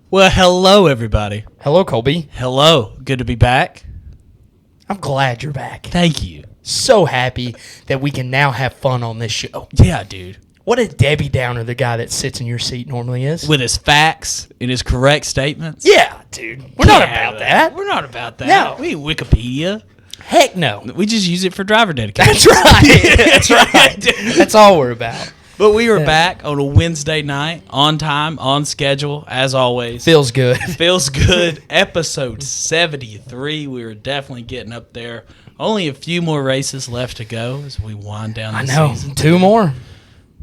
Well, hello, everybody. Hello, Colby. Hello. Good to be back. I'm glad you're back. Thank you. So happy that we can now have fun on this show. Yeah, dude. What a Debbie Downer the guy that sits in your seat normally is. With his facts and his correct statements. Yeah, dude. We're not about that. We're not about that. No. We ain't Wikipedia. Heck no. We just use it for driver dedication. That's right. That's right. That's all we're about. But we were back on a Wednesday night, on time, on schedule, as always. Feels good. Feels good. Episode 73. We were definitely getting up there. Only a few more races left to go as we wind down the season. Two more.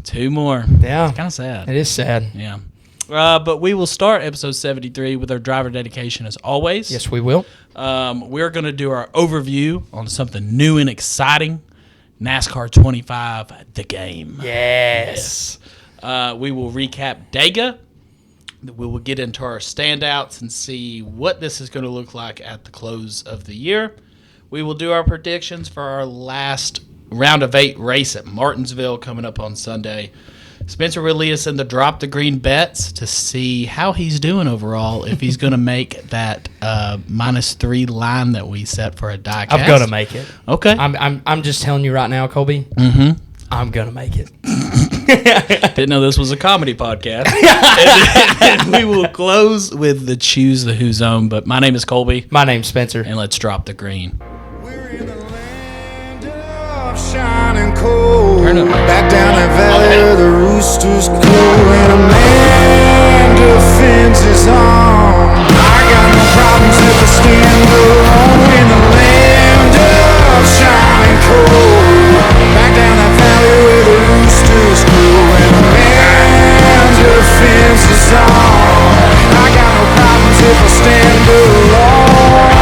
Two more. Yeah. It's kind of sad. It is sad. Yeah. But we will start episode 73 with our driver dedication as always. Yes, we will. We're going to do our overview on something new and exciting. NASCAR 25, the game. Yes. We will recap Dega. We will get into our standouts and see what this is going to look like at the close of the year. We will do our predictions for our last round of 8 race at Martinsville coming up on Sunday. Spencer will lead us in the Drop the Green bets to see how he's doing overall, if he's going to make that -3 line that we set for a die cast. I'm going to make it. Okay. I'm just telling you right now, Colby. Mm-hmm. I'm going to make it. Didn't know this was a comedy podcast. and we will close with the Choose the Who Zone. But my name is Colby. My name's Spencer. And let's drop the green. We're in the land of shining cold. Turn up. Back down that valley where the roosters crow, and a man defends his own. I got no problems if I stand alone. In the land of shining cold. Back down that valley where the roosters crow, and a man defends his own. I got no problems if I stand alone.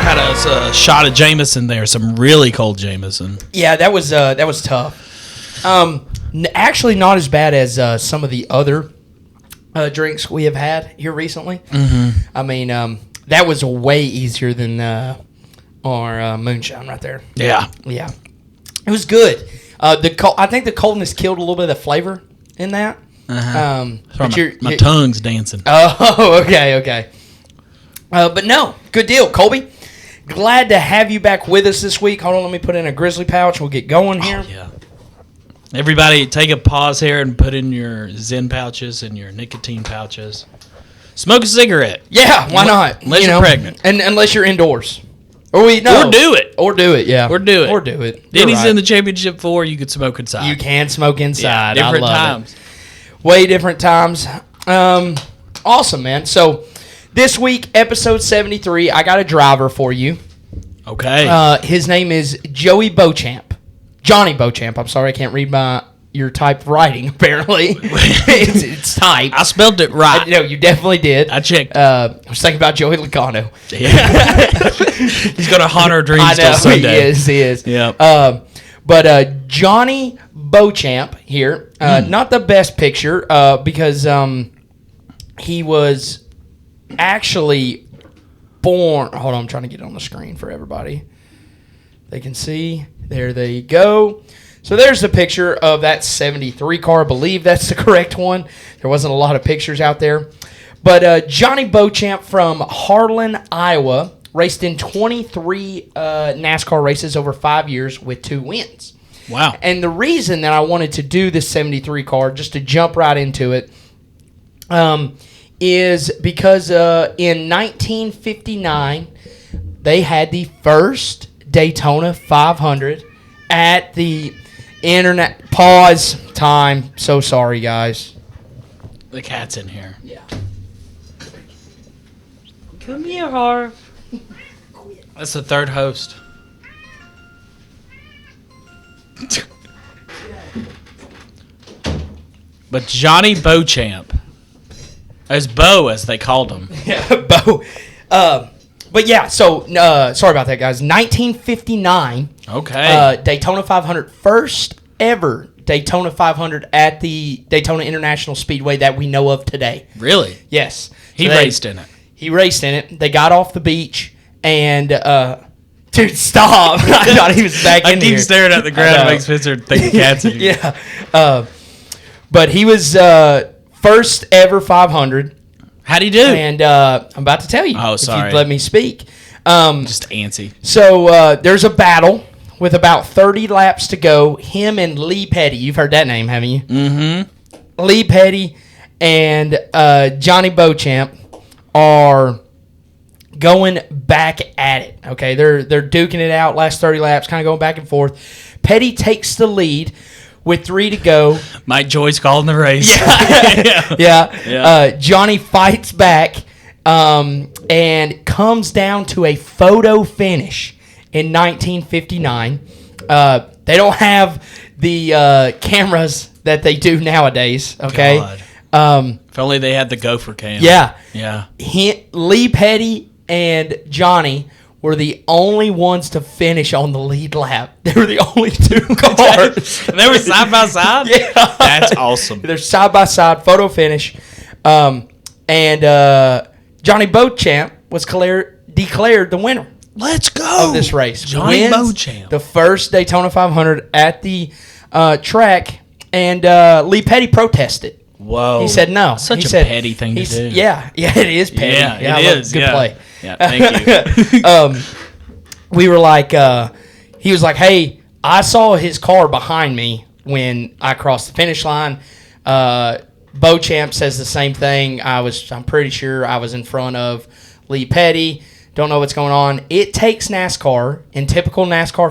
Had a shot of Jameson there, some really cold Jameson. Yeah, that was tough. Actually, not as bad as some of the other drinks we have had here recently. Mm-hmm. I mean, that was way easier than our moonshine right there. Yeah. Yeah, it was good. I think the coldness killed a little bit of the flavor in that. Uh-huh. But my tongue's dancing. Oh, okay. But no, good deal, Colby. Glad to have you back with us this week. Hold on, let me put in a grizzly pouch. We'll get going here. Oh, yeah. Everybody, take a pause here and put in your Zen pouches and your nicotine pouches. Smoke a cigarette. Yeah, why not? Unless you're pregnant. And unless you're indoors. Or do it. Or do it, yeah. Or do it. You're Denny's right. in the championship 4, you could smoke inside. You can smoke inside. Yeah, different I love times. It. Way different times. Awesome, man. So this week, episode 73, I got a driver for you. Okay. His name is Johnny Beauchamp. I'm sorry, I can't read your typed writing, apparently. it's typed. I spelled it right. No, you definitely did. I checked. I was thinking about Joey Logano. Yeah. He's going to haunt our dreams till Sunday. He is. Yeah. But Johnny Beauchamp here, not the best picture because he was actually born. Hold on, I'm trying to get it on the screen for everybody. They can see. There they go. So there's the picture of that 73 car. I believe that's the correct one. There wasn't a lot of pictures out there. But Johnny Beauchamp from Harlan, Iowa, raced in 23 NASCAR races over 5 years with 2 wins. Wow. And the reason that I wanted to do this 73 car, just to jump right into it, is because in 1959, they had the first Daytona 500 at the internet. Pause time. So sorry, guys. The cat's in here. Yeah. Come here, Harv. That's the third host. But Johnny Beauchamp, as Bo as they called him. Yeah, Bo. But yeah, so sorry about that, guys. 1959. Okay. Daytona 500, first ever Daytona 500 at the Daytona International Speedway that we know of today. Really? Yes. He raced in it. He raced in it. They got off the beach and dude, stop! I thought he was back in here. I keep staring at the ground and makes Spencer think the cat's in here. Yeah. But he was first ever 500. How'd he do? And I'm about to tell you. Oh, sorry. If you'd let me speak. Just antsy. So there's a battle with about 30 laps to go. Him and Lee Petty. You've heard that name, haven't you? Mm-hmm. Lee Petty and Johnny Beauchamp are going back at it. Okay, they're duking it out last 30 laps, kind of going back and forth. Petty takes the lead with 3 to go. Mike Joyce calling the race. Yeah. Johnny fights back and comes down to a photo finish in 1959. They don't have the cameras that they do nowadays. Okay. God. If only they had the gopher cam. Yeah. Yeah. Lee Petty and Johnny were the only ones to finish on the lead lap. They were the only 2 cars. They were side by side? Yeah. That's awesome. They're side by side, photo finish. And Johnny Beauchamp was declared the winner. Let's go. Of this race. Johnny Wins Beauchamp. the first Daytona 500 at the track, and Lee Petty protested. Whoa. He said no. Such a petty thing to do. Yeah, it is petty. Yeah, it is. Good play. Yeah, thank you. We were like, he was like, hey, I saw his car behind me when I crossed the finish line. Beauchamp says the same thing. I'm pretty sure I was in front of Lee Petty. Don't know what's going on. It takes NASCAR, in typical NASCAR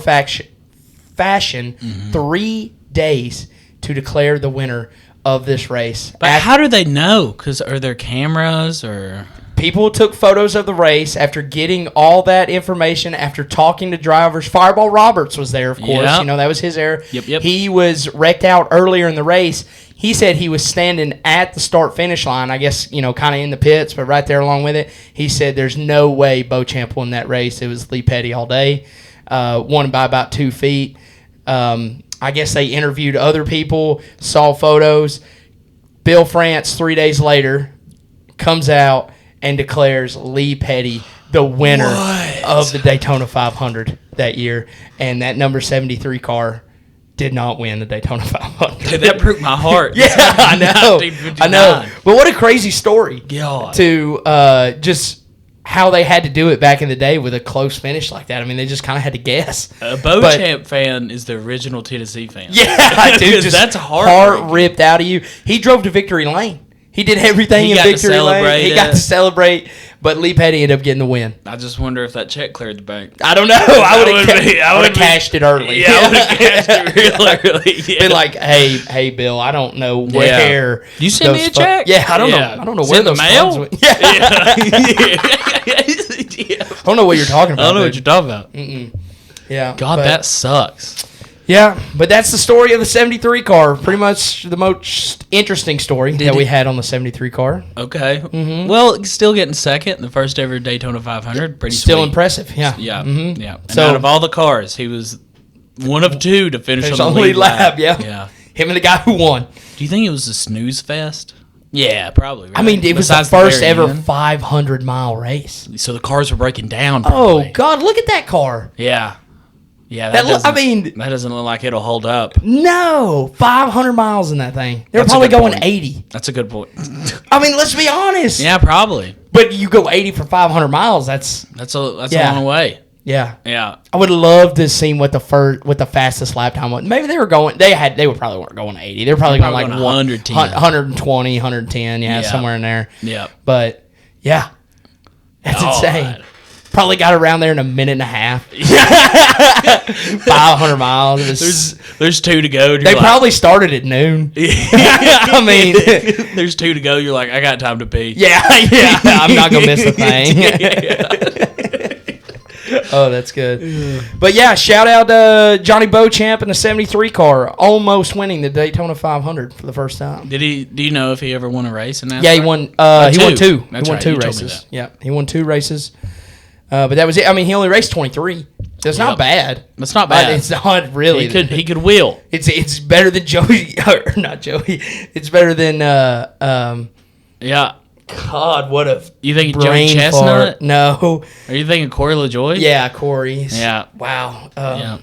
fashion, 3 days to declare the winner of this race. But how do they know? Because are there cameras or... People took photos of the race after getting all that information, after talking to drivers. Fireball Roberts was there, of course. Yep. You know, that was his era. Yep. He was wrecked out earlier in the race. He said he was standing at the start-finish line, I guess, you know, kind of in the pits, but right there along with it. He said there's no way Beauchamp won that race. It was Lee Petty all day. Won by about 2 feet. I guess they interviewed other people, saw photos. Bill France, 3 days later, comes out and declares Lee Petty the winner of the Daytona 500 that year. And that number 73 car did not win the Daytona 500. Dude, that broke my heart. Yeah, I know. But what a crazy story. God. To just how they had to do it back in the day with a close finish like that. I mean, they just kind of had to guess. A Beauchamp fan is the original Tennessee fan. Yeah, dude. Just that's heart ripped out of you. He drove to victory lane. He did everything in victory lane. He got to celebrate, but Lee Petty ended up getting the win. I just wonder if that check cleared the bank. I don't know. I would have cashed it early. Yeah, I would have cashed it real early. Yeah. Been like, hey, Bill, I don't know where. You send me a check? Yeah, I don't know. I don't know where those funds went. Yeah. I don't know what you're talking about. I don't know what you're talking about. Yeah. God, that sucks. Yeah, but that's the story of the 73 car. Pretty much the most interesting story that we had on the 73 car. Okay. Mm-hmm. Well, still getting second in the first ever Daytona 500. Pretty still sweet. Impressive, yeah. Yeah, mm-hmm. yeah. And so, out of all the cars, he was one of 2 to finish on the lead lap. Yeah. Him and the guy who won. Do you think it was a snooze fest? Yeah, probably. Right? I mean, it was the first ever 500-mile race. So the cars were breaking down. Probably. Oh, God, look at that car. Yeah. Yeah, that doesn't look like it'll hold up. No, 500 miles in that thing. They're probably going 80. That's a good point. I mean, let's be honest. Yeah, probably. But you go 80 for 500 miles. That's a long way. Yeah. Yeah. I would love to see what the fastest lap time was. Maybe they were going. They probably weren't going 80. They were probably going like 110, 120, 110. Yeah, somewhere in there. Yeah. But yeah, that's insane. Man. Probably got around there in a minute and a half. 500 miles. There's 2 to go. They probably started at noon. I mean, there's 2 to go. You're like, I got time to pee. Yeah. I'm not gonna miss a thing. Oh, that's good. But yeah, shout out to Johnny Beauchamp in the 73 car, almost winning the Daytona 500 for the first time. Do you know if he ever won a race in NASCAR? Yeah, he won. He won 2. That's he won right. 2 races. Yeah, he won 2 races. But that was it. I mean, he only raced 23. So it's not bad. It's not bad. It's not really. He could wheel. It's better than Joey, or not Joey. It's better than yeah. God, what a you think Joey Chestnut? Fart. No. Are you thinking Corey LaJoy? Yeah, Corey's. Yeah. Wow. Yeah.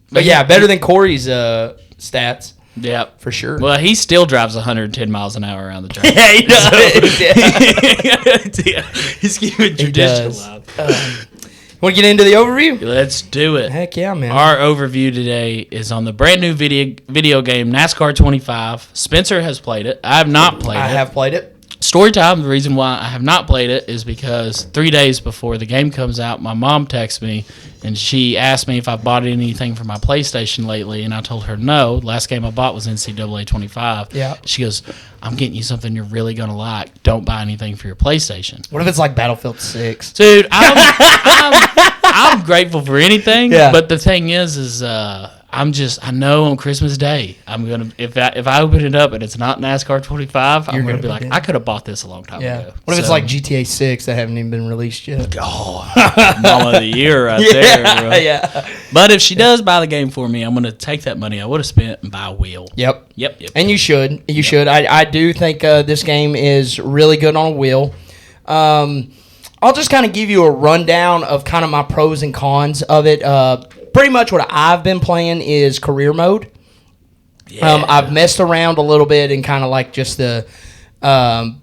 But yeah, better than Corey's stats. Yep. For sure. Well, he still drives 110 miles an hour around the track. Yeah, he does. Yeah. He's keeping tradition alive. Want to get into the overview? Let's do it. Heck yeah, man. Our overview today is on the brand new video game NASCAR 25. Spencer has played it. I have not played it. I have played it. Story time, the reason why I have not played it is because 3 days before the game comes out, my mom texts me, and she asked me if I bought anything for my PlayStation lately, and I told her no. The last game I bought was NCAA 25. Yeah. She goes, I'm getting you something you're really going to like. Don't buy anything for your PlayStation. What if it's like Battlefield 6? Dude, I'm grateful for anything, Yeah. but the thing is I know on Christmas Day, I'm gonna if I open it up and it's not NASCAR 25, I'm gonna be like, I could have bought this a long time ago. What if it's like GTA 6 that haven't even been released yet? Oh, Mama of the Year right there, bro. Yeah. But if she does buy the game for me, I'm gonna take that money I would have spent and buy a wheel. Yep. Yep. And you should. You should. I do think this game is really good on a wheel. I'll just kind of give you a rundown of kind of my pros and cons of it. Pretty much what I've been playing is career mode. Yeah. I've messed around a little bit and kind of like just the I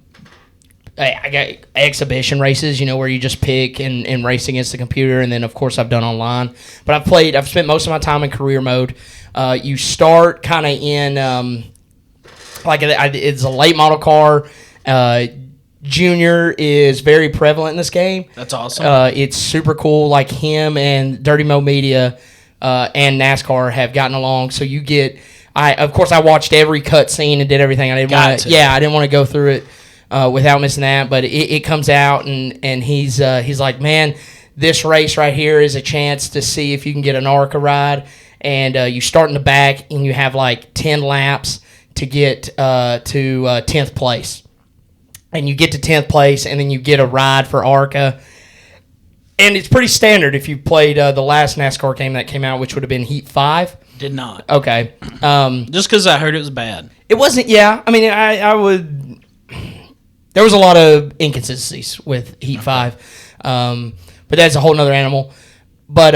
got exhibition races, where you just pick and race against the computer, and then of course I've done online. But I've spent most of my time in career mode. You start kind of in it's a late model car. Junior is very prevalent in this game. That's awesome. It's super cool. Like him and Dirty Mo Media and NASCAR have gotten along. So you get. I watched every cutscene and did everything. I didn't want to go through it without missing that. But it comes out and he's like, man, this race right here is a chance to see if you can get an ARCA ride. And you start in the back and you have like 10 laps to get to 10th place. And you get to 10th place, and then you get a ride for ARCA. And it's pretty standard if you played the last NASCAR game that came out, which would have been Heat 5. Did not. Okay. Just because I heard it was bad. It wasn't, yeah. I mean, I would... There was a lot of inconsistencies with Heat 5. But that's a whole nother animal. But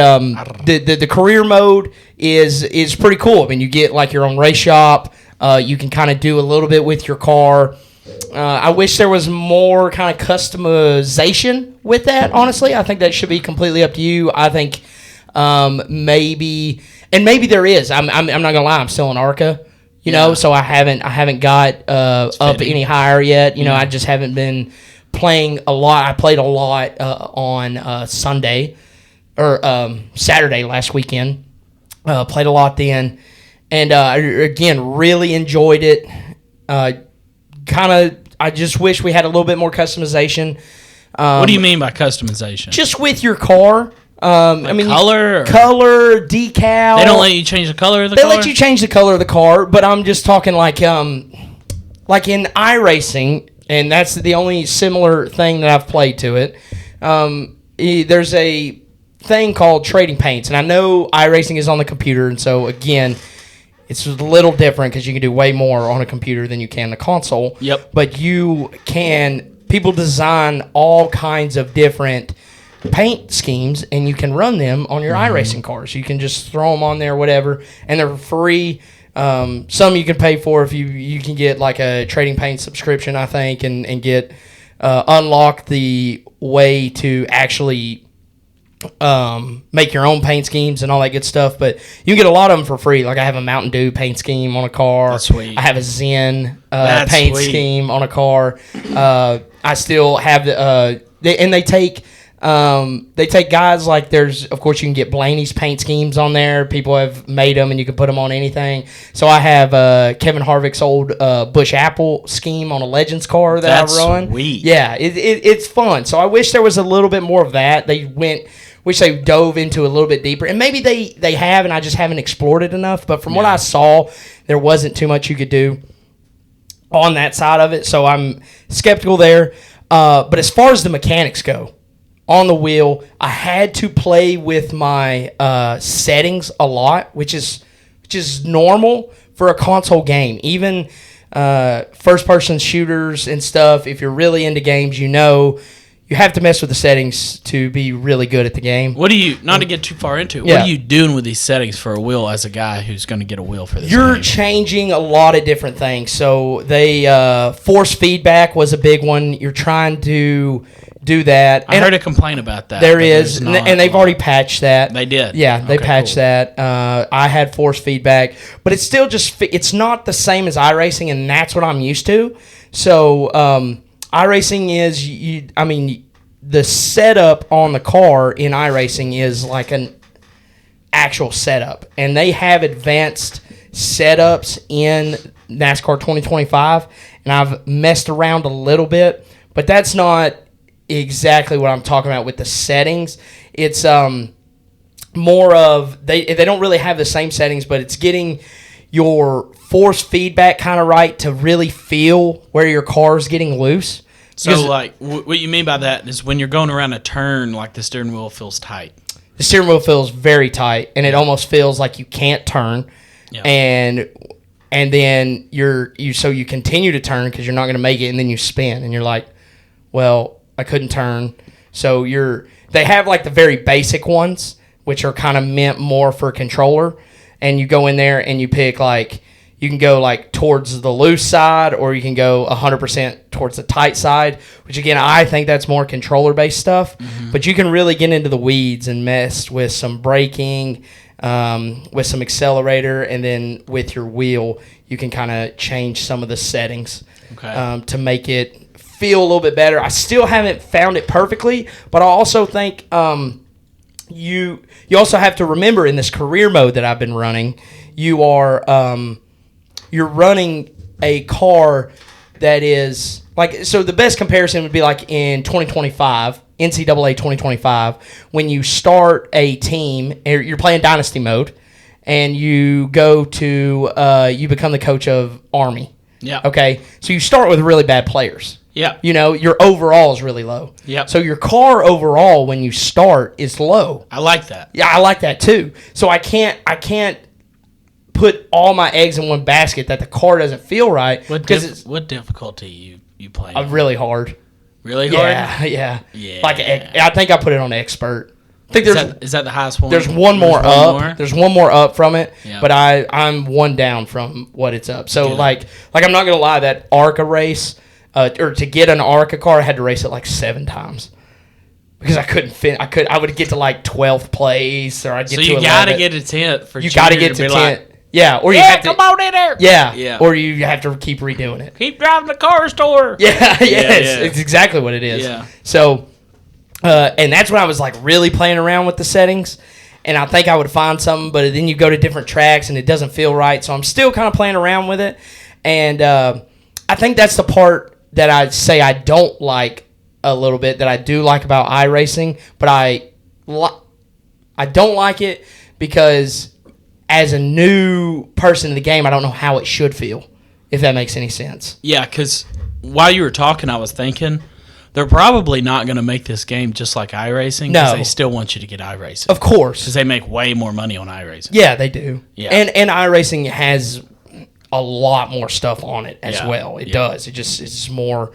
the career mode is pretty cool. I mean, you get like your own race shop. You can kind of do a little bit with your car. I wish there was more kind of customization with that, honestly. I think that should be completely up to you. I think maybe there is. I'm not going to lie. I'm still in ARCA, so I haven't got up any higher yet. I just haven't been playing a lot. I played a lot on Sunday or Saturday last weekend. Played a lot then. And again, really enjoyed it. I just wish we had a little bit more customization. What do you mean by customization? Just with your car. Color, decal. They don't let you change the color of the car? They let you change the color of the car, but I'm just talking like in iRacing, and that's the only similar thing that I've played to it. There's a thing called trading paints, and I know iRacing is on the computer, and so again, it's a little different because you can do way more on a computer than you can the console. Yep. But people design all kinds of different paint schemes, and you can run them on your iRacing cars. You can just throw them on there, whatever, and they're free. Some you can pay for if you can get like a trading paint subscription, I think, and get unlock the way to actually make your own paint schemes and all that good stuff, but you can get a lot of them for free. Like I have a Mountain Dew paint scheme on a car. That's sweet. I have a Zen paint scheme on a car. I still have they take guys like of course you can get Blaney's paint schemes on there. People have made them and you can put them on anything. So I have Kevin Harvick's old Busch Apple scheme on a Legends car that I run. Sweet. Yeah, it's fun. So I wish there was a little bit more of that. Wish they dove into a little bit deeper. And maybe they have, and I just haven't explored it enough. But from what I saw, there wasn't too much you could do on that side of it. So I'm skeptical there. But as far as the mechanics go, on the wheel, I had to play with my settings a lot, which is normal for a console game. Even first-person shooters and stuff, if you're really into games, you you have to mess with the settings to be really good at the game. What do you, not to get too far into it, what are you doing with these settings for a wheel as a guy who's going to get a wheel for this You're game? changing a lot of different things. So they force feedback was a big one. You're trying to do that. I heard a complaint about that. There is, and they've already patched that. They did? Yeah, they patched that. I had force feedback, but it's still it's not the same as iRacing, and that's what I'm used to. So iRacing is, the setup on the car in iRacing is like an actual setup, and they have advanced setups in NASCAR 2025, and I've messed around a little bit, but that's not exactly what I'm talking about with the settings. It's more of they don't really have the same settings, but it's getting your force feedback kind of right to really feel where your car is getting loose. So, like, what you mean by that is when you're going around a turn, like, the steering wheel feels tight. The steering wheel feels very tight, and it almost feels like you can't turn. Yeah. And then so you continue to turn because you're not going to make it, and then you spin, and you're like, well, I couldn't turn. So they have like the very basic ones, which are kind of meant more for a controller, and you go in there and you pick like, you can go like towards the loose side, or you can go 100% towards the tight side, which again, I think that's more controller based stuff, but you can really get into the weeds and mess with some braking, with some accelerator, and then with your wheel, you can kind of change some of the settings to make it feel a little bit better. I still haven't found it perfectly, but I also think you also have to remember in this career mode that I've been running, you're running a car that is like, so the best comparison would be like in 2025, NCAA 2025, when you start a team, you're playing dynasty mode, and you go to you become the coach of Army. Yeah. Okay. So you start with really bad players. Yeah. Your overall is really low. Yeah. So your car overall when you start is low. I like that. Yeah, I like that too. So I can't put all my eggs in one basket that the car doesn't feel right. What difficulty you playing? Really hard. Really hard? Yeah. Like I think I put it on expert. I think is that the highest one? There's one more up. There's one more up from it, yeah. But I'm one down from what it's up. So like I'm not gonna lie, that ARCA race, or to get an ARCA car, I had to race it like 7 times. Because I couldn't fit. I would get to like 12th place, or I'd get to 11th. So you gotta get a 10th for you gotta get to 10th. Like, yeah, or you have to come on in there. Yeah, or you have to keep redoing it. Keep driving the car store. It's exactly what it is. Yeah. So, and that's when I was like really playing around with the settings, and I think I would find something, but then you go to different tracks and it doesn't feel right. So I'm still kind of playing around with it, and I think that's the part that I'd say I don't like a little bit that I do like about iRacing, but I don't like it because as a new person in the game, I don't know how it should feel, if that makes any sense. Yeah, because while you were talking, I was thinking they're probably not going to make this game just like iRacing. No. They still want you to get iRacing. Of course. Because they make way more money on iRacing. Yeah, they do. Yeah. And iRacing has a lot more stuff on it as well. It does. It's more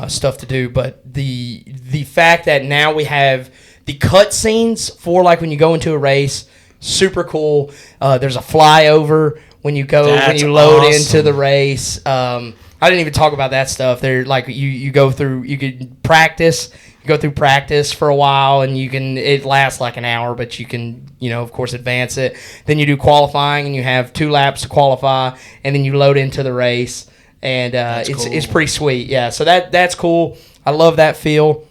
stuff to do. But the fact that now we have the cutscenes for like when you go into a race, super cool. There's a flyover when you load into the race. I didn't even talk about that stuff. They're like you go through practice for a while, and it lasts like an hour, but you can of course advance it. Then you do qualifying, and you have 2 laps to qualify, and then you load into the race, and it's pretty sweet. Yeah, so that's cool. I love that feel.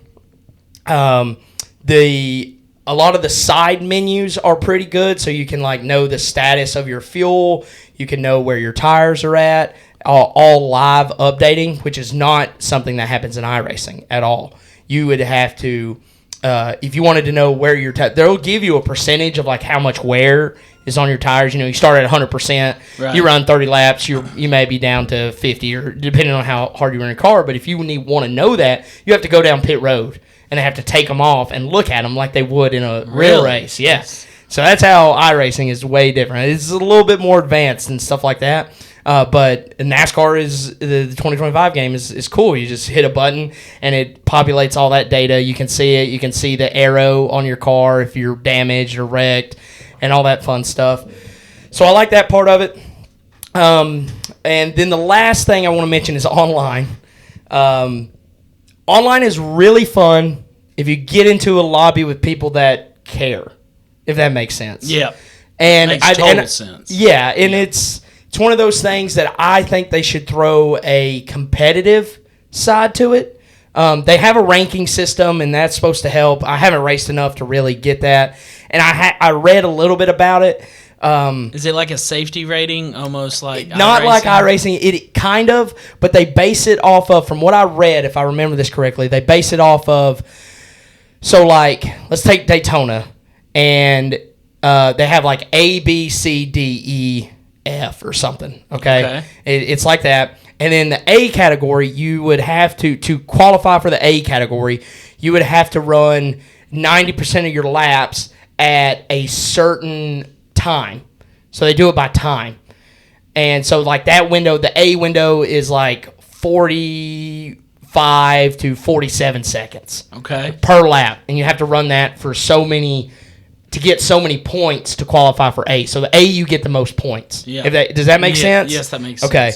A lot of the side menus are pretty good, so you can like know the status of your fuel. You can know where your tires are at. All live updating, which is not something that happens in iRacing at all. You would have to, if you wanted to know where your they'll give you a percentage of like how much wear is on your tires. You start at 100%. Right. You run 30 laps. You may be down to 50, or depending on how hard you run your car. But if you want to know that, you have to go down pit road. And they have to take them off and look at them like they would in a real race. Yes. So that's how iRacing is way different. It's a little bit more advanced and stuff like that. But NASCAR is the 2025 game is cool. You just hit a button and it populates all that data. You can see it. You can see the arrow on your car if you're damaged or wrecked and all that fun stuff. So I like that part of it. And then the last thing I want to mention is online. Online is really fun if you get into a lobby with people that care, if that makes sense. Yeah. And makes total sense. Yeah, and it's one of those things that I think they should throw a competitive side to it. They have a ranking system, and that's supposed to help. I haven't raced enough to really get that, and I read a little bit about it. Is it like a safety rating, almost like not iRacing? Like iRacing, it kind of, but they base it off of, from what I read, if I remember this correctly, they base it off of, so like, let's take Daytona, and they have like A, B, C, D, E, F or something, okay? It's like that. And then the A category, you would have to qualify for the A category, you would have to run 90% of your laps at a certain time. So they do it by time. And so like that window, the A window is like 45 to 47 seconds. Okay. Per lap. And you have to run that for so many, to get so many points to qualify for A. So the A, you get the most points. Yeah. Does that make sense? Yes, that makes sense. Okay.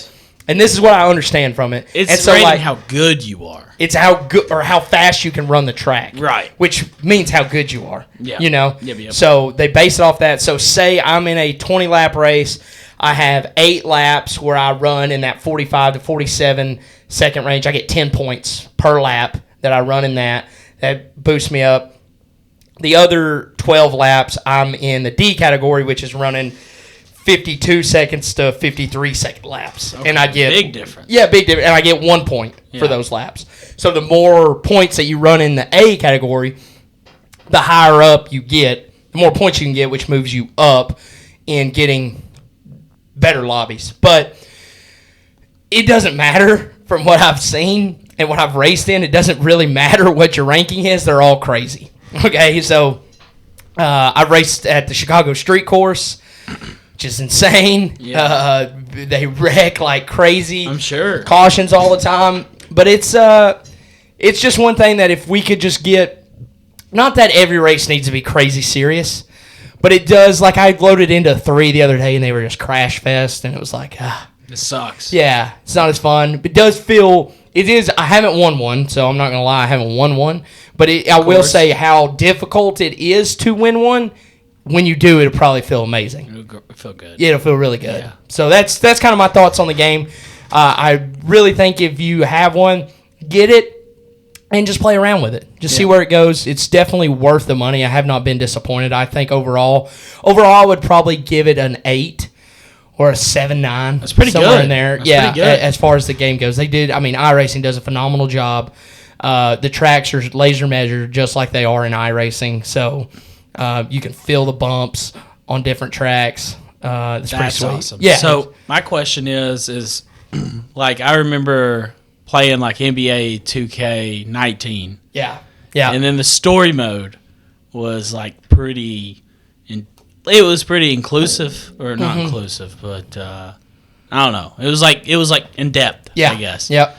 And this is what I understand from it. It's so rating like, how good you are. It's how good or how fast you can run the track. Right. Which means how good you are. Yeah. You know? Yep. So they base it off that. So say I'm in a 20-lap race. I have 8 laps where I run in that 45 to 47 second range. I get 10 points per lap that I run in that. That boosts me up. The other 12 laps, I'm in the D category, which is running 52 seconds to 53 second laps. Okay. And I get big difference. Yeah, big difference. And I get 1 point for those laps. So the more points that you run in the A category, the higher up you get, the more points you can get, which moves you up in getting better lobbies. But it doesn't matter from what I've seen and what I've raced in. It doesn't really matter what your ranking is. They're all crazy. Okay, so I raced at the Chicago Street Course, which is insane. Yeah. They wreck like crazy. I'm sure. Cautions all the time. But it's just one thing that if we could just get, not that every race needs to be crazy serious, but it does. Like I loaded into 3 the other day and they were just crash fest, and it was like, It sucks. yeah, it's not as fun. It does feel, it is, I haven't won one, so I'm not going to lie, I haven't won one. But I will say how difficult it is to win one. When you do, it'll probably feel amazing. It'll feel good. Yeah, it'll feel really good. Yeah. So that's kind of my thoughts on the game. I really think if you have one, get it and just play around with it. Just see where it goes. It's definitely worth the money. I have not been disappointed. I think overall I would probably give it an 8 or a 7-9. That's pretty somewhere good. in there. That's yeah, pretty good. As far as the game goes. iRacing does a phenomenal job. The tracks are laser measured just like they are in iRacing. So you can feel the bumps on different tracks. That's pretty sweet. Awesome. Yeah. So my question is like I remember playing like NBA 2K19. Yeah. Yeah. And then the story mode was like pretty inclusive, or not inclusive, but I don't know. It was like in depth, I guess. Yep.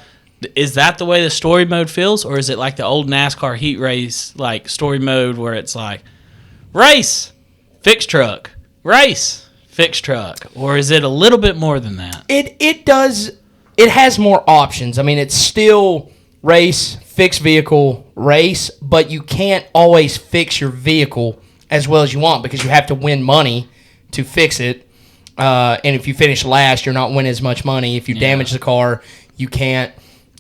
Is that the way the story mode feels, or is it like the old NASCAR heat race like story mode where it's like race, fix truck, race, fix truck, or is it a little bit more than that? It does. It has more options. I mean, it's still race, fix vehicle, race, but you can't always fix your vehicle as well as you want because you have to win money to fix it. And if you finish last, you're not winning as much money. If you damage the car, you can't.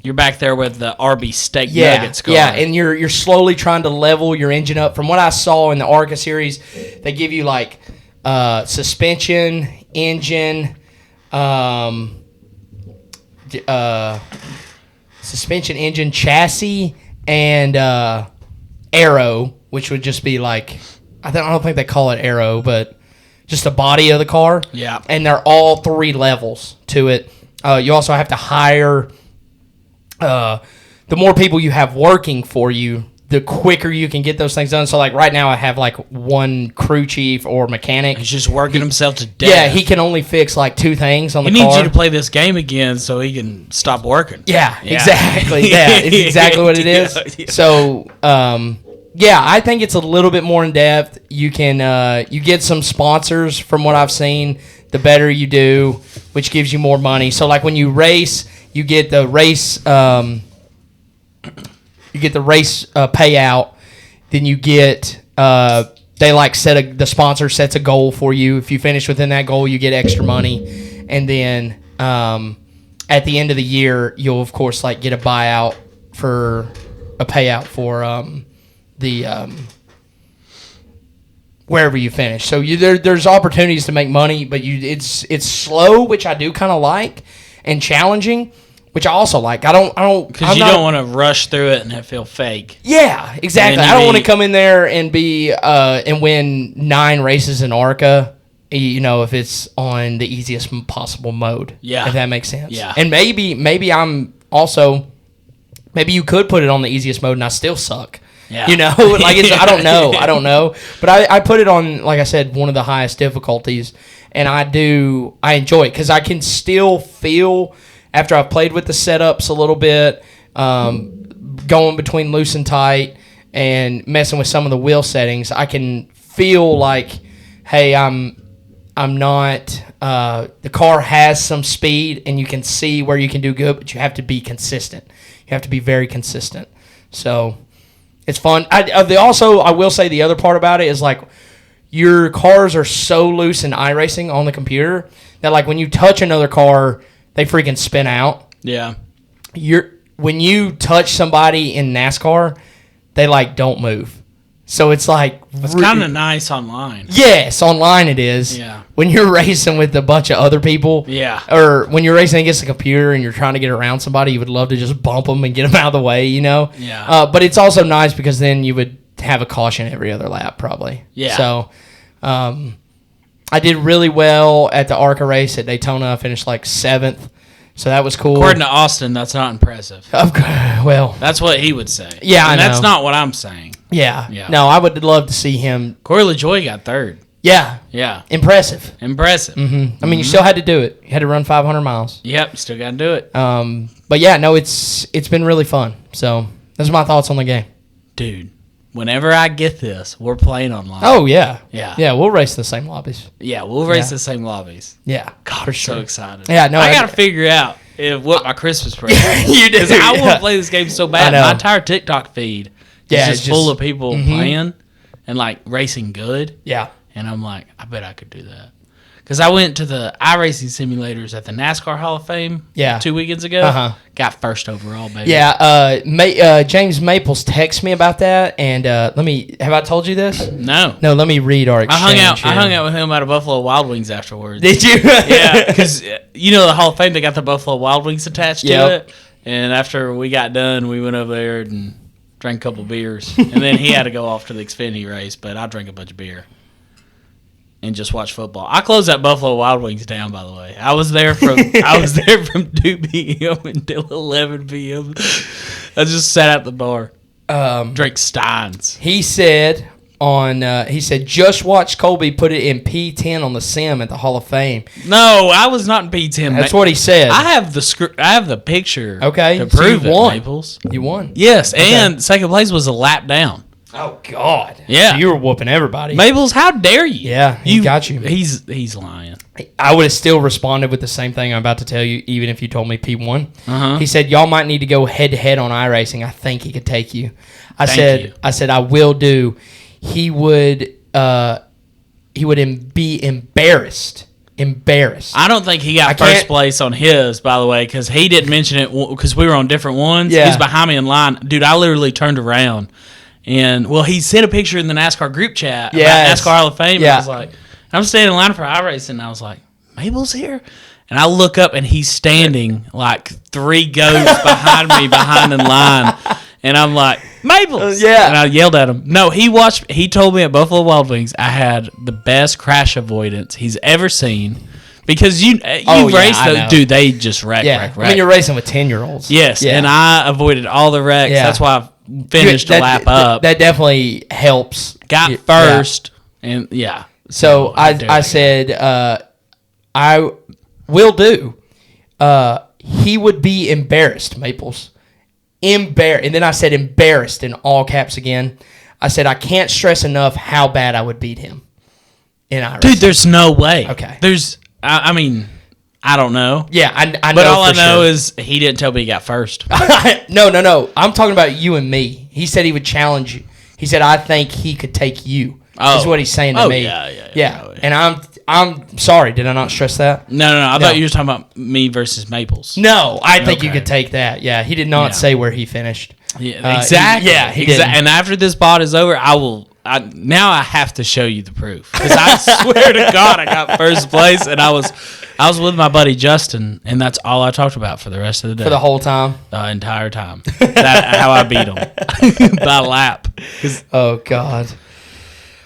You're back there with the Arby steak nuggets car. Yeah, and you're slowly trying to level your engine up. From what I saw in the ARCA series, they give you like suspension, engine, chassis, and aero, which would just be like, I don't think they call it aero, but just the body of the car. Yeah. And they're all 3 levels to it. You also have to hire, the more people you have working for you, the quicker you can get those things done. So, like, right now I have, like, one crew chief or mechanic. He's just working himself to death. Yeah, he can only fix, like, 2 things on the car. He needs you to play this game again so he can stop working. Yeah, exactly. Yeah, it's exactly what it is. Yeah. So, yeah, I think it's a little bit more in depth. You can you get some sponsors from what I've seen. The better you do, which gives you more money. So, like, when you race, you get the race payout. Then you get they like the sponsor sets a goal for you. If you finish within that goal, you get extra money. And then at the end of the year, you'll of course like get a payout for the wherever you finish. So there's opportunities to make money, but it's slow, which I do kind of like, and challenging, which I also like. I don't because you don't want to rush through it and it feel fake. Yeah, exactly. I don't want to come in there and be and win 9 races in ARCA. You know, if it's on the easiest possible mode. Yeah, if that makes sense. Yeah, and maybe I'm also maybe you could put it on the easiest mode and I still suck. Yeah. You know, like I don't know. But I put it on, like I said, one of the highest difficulties, and I enjoy it because I can still feel after I've played with the setups a little bit, going between loose and tight and messing with some of the wheel settings. I can feel like, hey, I'm not. The car has some speed, and you can see where you can do good, but you have to be consistent. You have to be very consistent. So. It's fun. I will say the other part about it is like your cars are so loose in iRacing on the computer that like when you touch another car, they freaking spin out. Yeah. When you touch somebody in NASCAR, they like don't move. So it's like it's kind of nice online. Yes, online it is. Yeah. When you're racing with a bunch of other people. Yeah. Or when you're racing against a computer and you're trying to get around somebody, you would love to just bump them and get them out of the way, you know? Yeah. But it's also nice because then you would have a caution every other lap probably. Yeah. So I did really well at the ARCA race at Daytona. I finished like 7th. So that was cool. According to Austin, that's not impressive. Well, that's what he would say. Yeah, and I know. that's not what I'm saying. Yeah. No, I would love to see him. Corey LaJoie got 3rd. Yeah. Yeah. Impressive. Mm-hmm. I mean, you still had to do it. You had to run 500 miles. Yep, still got to do it. But yeah, no, it's been really fun. So those are my thoughts on the game. Dude, whenever I get this, we're playing online. Oh, yeah. Yeah. Yeah, we'll race the same lobbies. Yeah, we'll race the same lobbies. Yeah. God, for I'm sure. so excited. Yeah, no, I got to figure out what my Christmas present is. You do. Because I want to play this game so bad. I know. My entire TikTok feed is just full of people playing and like racing good. Yeah. And I'm like, I bet I could do that. Because I went to the iRacing simulators at the NASCAR Hall of Fame 2 weekends ago. Got 1st overall, baby. Yeah. James Maples texted me about that. And have I told you this? No. No, let me read our exchange. I hung out with him at a Buffalo Wild Wings afterwards. Did you? Yeah. Because, you know, the Hall of Fame, they got the Buffalo Wild Wings attached to it. And after we got done, we went over there and drank a couple beers. And then he had to go off to the Xfinity race, but I drank a bunch of beer. And just watch football. I closed that Buffalo Wild Wings down, by the way. I was there from 2 p.m. until 11 p.m. I just sat at the bar, drank Steins. He said just watch Colby put it in P10 on the sim at the Hall of Fame. No, I was not in P10. That's what he said. I have the picture. Okay, to prove so you won. Maples. You won. Yes, and second place was a lap down. Oh God! Yeah, so you were whooping everybody. Maples, how dare you? Yeah, he got you. He's lying. I would have still responded with the same thing I'm about to tell you, even if you told me P1. He said y'all might need to go head to head on iRacing. I think he could take you. I said I will do. He would be embarrassed. I don't think he got first place on his, by the way, because he didn't mention it because we were on different ones. Yeah. He's behind me in line. Dude, I literally turned around. And, well, he sent a picture in the NASCAR group chat about NASCAR Hall of Fame. Yeah. And I was like, I'm standing in line for iRacing, and I was like, Mabel's here? And I look up, and he's standing like 3 goes behind me, behind in line. And I'm like, Maples! Yeah. And I yelled at him. No, he told me at Buffalo Wild Wings I had the best crash avoidance he's ever seen. Because you race those, dude, they just wreck. I mean, you're racing with 10-year-olds. Yes, and I avoided all the wrecks. Yeah. That's why finished a lap up. That definitely helps. Got first, and yeah. So I said I will do. He would be embarrassed, Maples. And then I said embarrassed in all caps again. I said I can't stress enough how bad I would beat him in iRacing. Dude, there's no way. Okay. I mean, I don't know. Yeah, I know. But all I know is he didn't tell me he got first. No. I'm talking about you and me. He said he would challenge you. He said, I think he could take you. Is what he's saying to me. Yeah. And I'm sorry. Did I not stress that? No. I thought you were talking about me versus Maples. No, I think you could take that. Yeah, he did not say where he finished. Yeah, exactly. He did. And after this pod is over, now I have to show you the proof, because I swear to God I got first place, and I was with my buddy Justin, and that's all I talked about for the rest of the day. For the whole time? The entire time. How I beat him by lap. Oh God.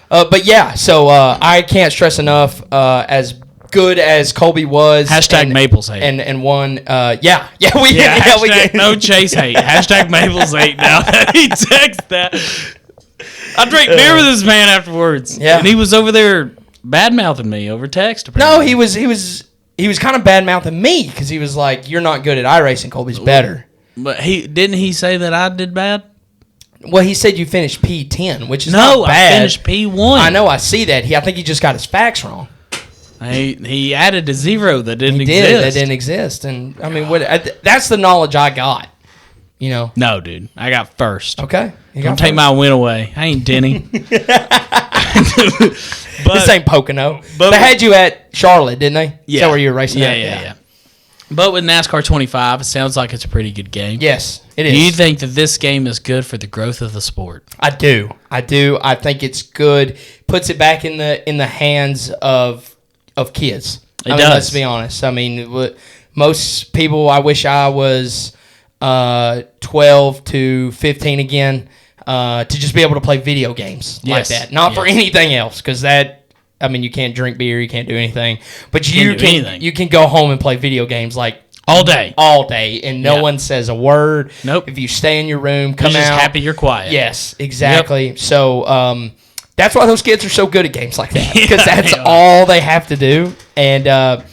But yeah, so I can't stress enough, as good as Colby was. Hashtag Maples hate. And won. We hashtag no Chase hate. Hashtag Maples hate. Now that he texts that, I drank beer with this man afterwards. Yeah, and he was over there bad mouthing me over text. Apparently. No, he was kind of bad mouthing me because he was like, "You're not good at iRacing. Colby's better." But he say that I did bad? Well, he said you finished P10, which is not bad. I finished P1. I know, I see that. I think he just got his facts wrong. He added a zero that didn't exist. That didn't exist. And, I mean, that's the knowledge I got, you know. No, dude. I got first. Okay. Don't take my win away. I ain't Denny. This ain't Pocono. They had you at Charlotte, didn't they? Yeah. Is that where you were racing at? Yeah. But with NASCAR 25, it sounds like it's a pretty good game. Yes, it is. Do you think that this game is good for the growth of the sport? I do. I think it's good. Puts it back in the hands of kids. It does. Let's be honest. I mean, most people, I wish I was 12 to 15 again, to just be able to play video games like that. Not for anything else, because you can't drink beer, you can't do anything. But you can go home and play video games like all day, and no one says a word. Nope. If you stay in your room, come out. You're just happy you're quiet. Yes, exactly. Yep. So that's why those kids are so good at games like that, because that's all they have to do. And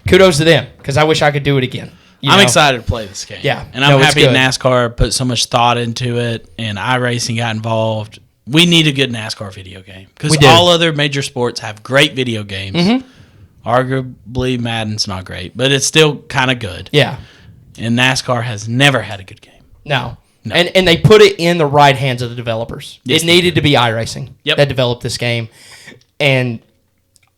kudos to them, because I wish I could do it again. I'm excited to play this game. Yeah, and I'm happy NASCAR put so much thought into it, and iRacing got involved. We need a good NASCAR video game, because all other major sports have great video games. Mm-hmm. Arguably, Madden's not great, but it's still kind of good. Yeah. And NASCAR has never had a good game. No. And they put it in the right hands of the developers. Yes, it needed to be iRacing that developed this game. And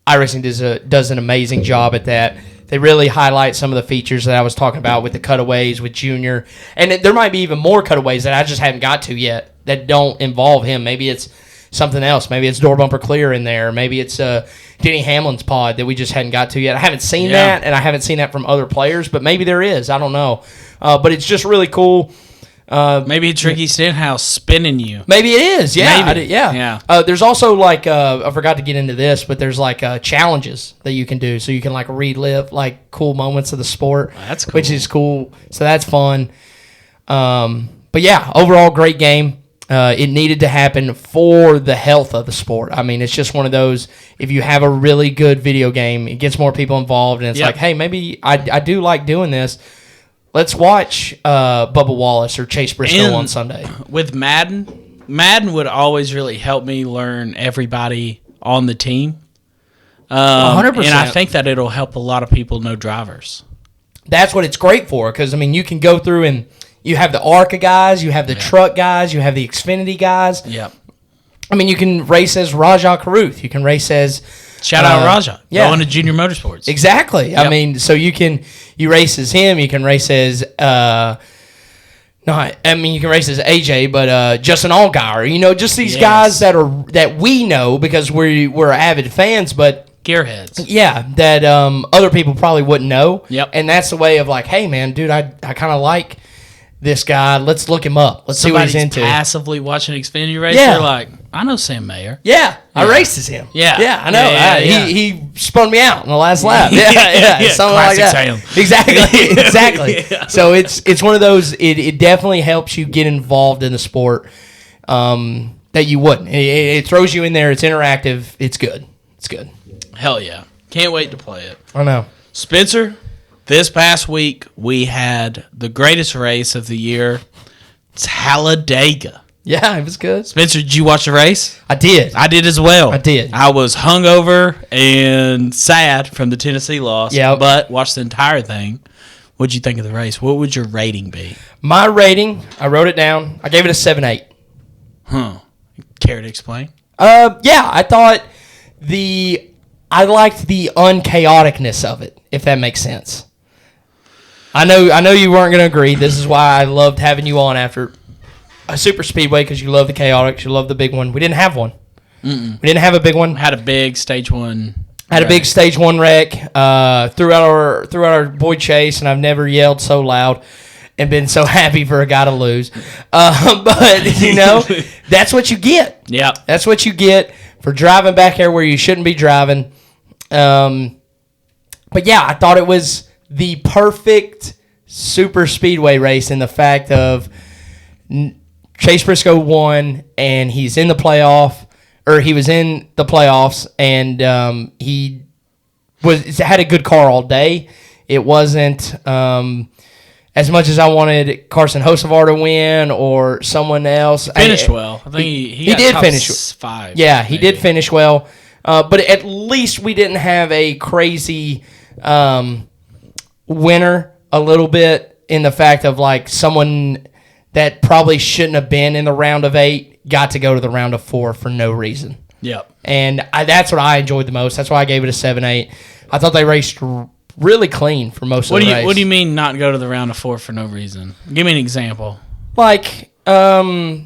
iRacing does an amazing job at that. They really highlight some of the features that I was talking about with the cutaways, with Junior. And there might be even more cutaways that I just haven't got to yet that don't involve him. Maybe it's something else. Maybe it's door bumper clear in there. Maybe it's Denny Hamlin's pod that we just hadn't got to yet. I haven't seen that, and I haven't seen that from other players, but maybe there is. I don't know. But it's just really cool. Maybe Tricky Stenhouse spinning you. Maybe it is. Yeah. Yeah. There's also I forgot to get into this, but there's challenges that you can do, so you can relive cool moments of the sport. That's cool. Which is cool. So that's fun. But yeah, overall great game. It needed to happen for the health of the sport. I mean, it's just one of those, if you have a really good video game, it gets more people involved, and it's hey, maybe I do like doing this. Let's watch Bubba Wallace or Chase Briscoe on Sunday. With Madden would always really help me learn everybody on the team. 100%. And I think that it'll help a lot of people know drivers. That's what it's great for, because, you can go through and you have the ARCA guys, you have the truck guys, you have the Xfinity guys. Yep. You can race as Rajah Caruth. You can race as... Shout out Rajah. Going to Junior Motorsports. Exactly. Yep. So you race as him. You can race as... you can race as AJ, but Justin Allgaier. Just these guys that we know because we're avid fans, but... Gearheads. Yeah, that other people probably wouldn't know. Yep. And that's the way of hey, man, dude, I kind of like... this guy, let's look him up. Let's see what he's into. Passively watching Xfinity race. Yeah. They're like, I know Sam Mayer. Yeah, I raced as him. Yeah. Yeah, I know. Yeah. He spun me out in the last lap. Yeah. Something like Classic that. Sam. Exactly. Yeah. So it's one of those, it definitely helps you get involved in the sport that you wouldn't. It throws you in there. It's interactive. It's good. It's good. Hell yeah. Can't wait to play it. I know. Spencer, this past week we had the greatest race of the year. Talladega. Yeah, it was good. Spencer, did you watch the race? I did. I did as well. I did. I was hungover and sad from the Tennessee loss, but watched the entire thing. What'd you think of the race? What would your rating be? My rating, I wrote it down. I gave it a 7-8. Huh. Care to explain? Yeah, I thought I liked the unchaoticness of it, if that makes sense. I know you weren't going to agree. This is why I loved having you on after a super speedway, because you love the chaotics, you love the big one. We didn't have one. We didn't have a big one. Had a big stage one. Had a big stage one wreck. Throughout our boy Chase, and I've never yelled so loud and been so happy for a guy to lose. But you know, that's what you get. Yeah, that's what you get for driving back here where you shouldn't be driving. But yeah, I thought it was the perfect super speedway race in the fact of Chase Briscoe won, and he's in the playoff, or he was in the playoffs, and he had a good car all day. It wasn't as much as I wanted Carson Hocevar to win or someone else. Finished well. I think he did top finish 5. Yeah, he did finish well. But at least we didn't have a crazy winner a little bit, in the fact of like someone that probably shouldn't have been in the round of 8 got to go to the round of 4 for no reason. Yep. And that's what I enjoyed the most. That's why I gave it a 7-8. I thought they raced really clean for most of the race. What do you mean not go to the round of 4 for no reason? Give me an example. Like, this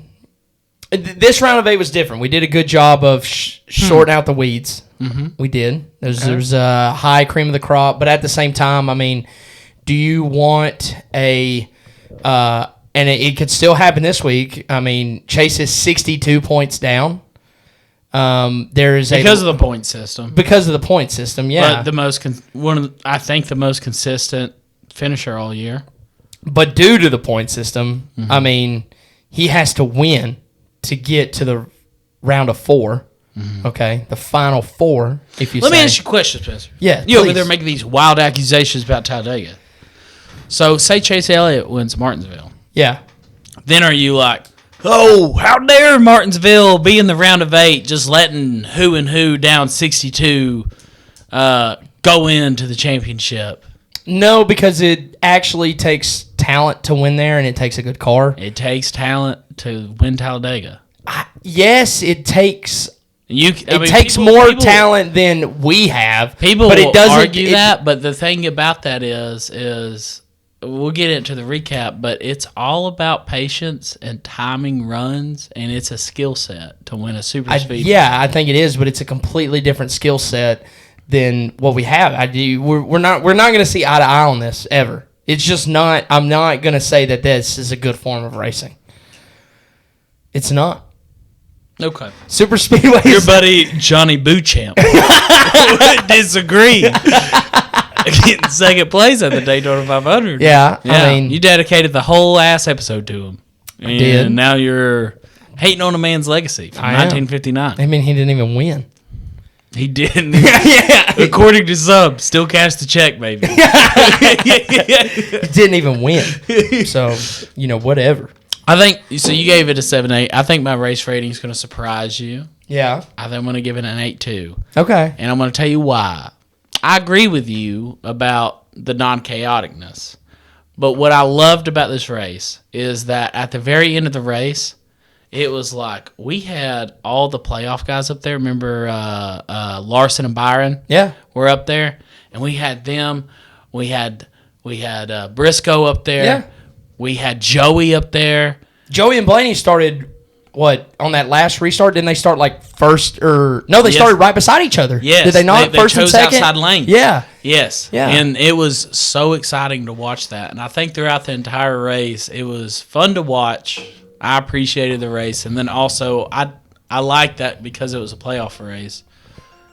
round of 8 was different. We did a good job of sorting out the weeds. Mm-hmm. We did. There's a high cream of the crop, but at the same time, I mean, do you want and it could still happen this week. I mean, Chase is 62 points down. Because of the point system. Because of the point system, yeah. But I think the most consistent finisher all year. But due to the point system, I mean, he has to win to get to the round of 4. Mm-hmm. Okay, the final 4. Let me ask you a question, Spencer. Yeah, you over there making these wild accusations about Talladega. So, say Chase Elliott wins Martinsville. Yeah. Then are you like, oh, how dare Martinsville be in the round of 8, just letting who and who down 62 go into the championship? No, because it actually takes talent to win there, and it takes a good car. It takes talent to win Talladega. Yes, it takes. More talent than we have. But it doesn't argue that. But the thing about that is we'll get into the recap. But it's all about patience and timing runs, and it's a skill set to win a super speed. Yeah, I think it is, but it's a completely different skill set than what we have. We're not going to see eye to eye on this ever. It's just not. I'm not going to say that this is a good form of racing. It's not. Okay. Super speedway. Your buddy Johnny Beauchamp would disagree. Getting second place at the Daytona 500. Yeah, I mean, you dedicated the whole ass episode to him. And did. Now you're hating on a man's legacy from 1959. I mean, he didn't even win. He didn't. Yeah. According to some, still cash the check, baby. He didn't even win. So, whatever. I think, so you gave it a 7-8. I think my race rating is going to surprise you. Yeah. I think I'm going to give it an 8-2. Okay. And I'm going to tell you why. I agree with you about the non-chaoticness. But what I loved about this race is that at the very end of the race, it was like we had all the playoff guys up there. Remember Larson and Byron? Yeah. Were up there. And we had them. We had Briscoe up there. Yeah. We had Joey up there. Joey and Blaney started, on that last restart? Didn't they start like first or... No, they started right beside each other. Yes. Did they not? They First and chose second? outside lanes. Yeah. Yes. Yeah. And it was so exciting to watch that. And I think throughout the entire race, it was fun to watch. I appreciated the race. And then also, I like that because it was a playoff race.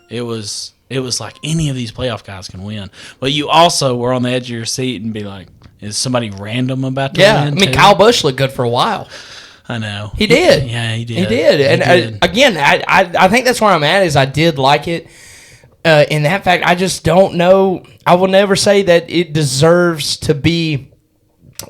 It was like any of these playoff guys can win. But you also were on the edge of your seat and be like, is somebody random about to win? I mean, Kyle Busch looked good for a while. I know. He did. Yeah, he did. He did. And again, I think that's where I'm at is I did like it. In that fact, I just don't know. I will never say that it deserves to be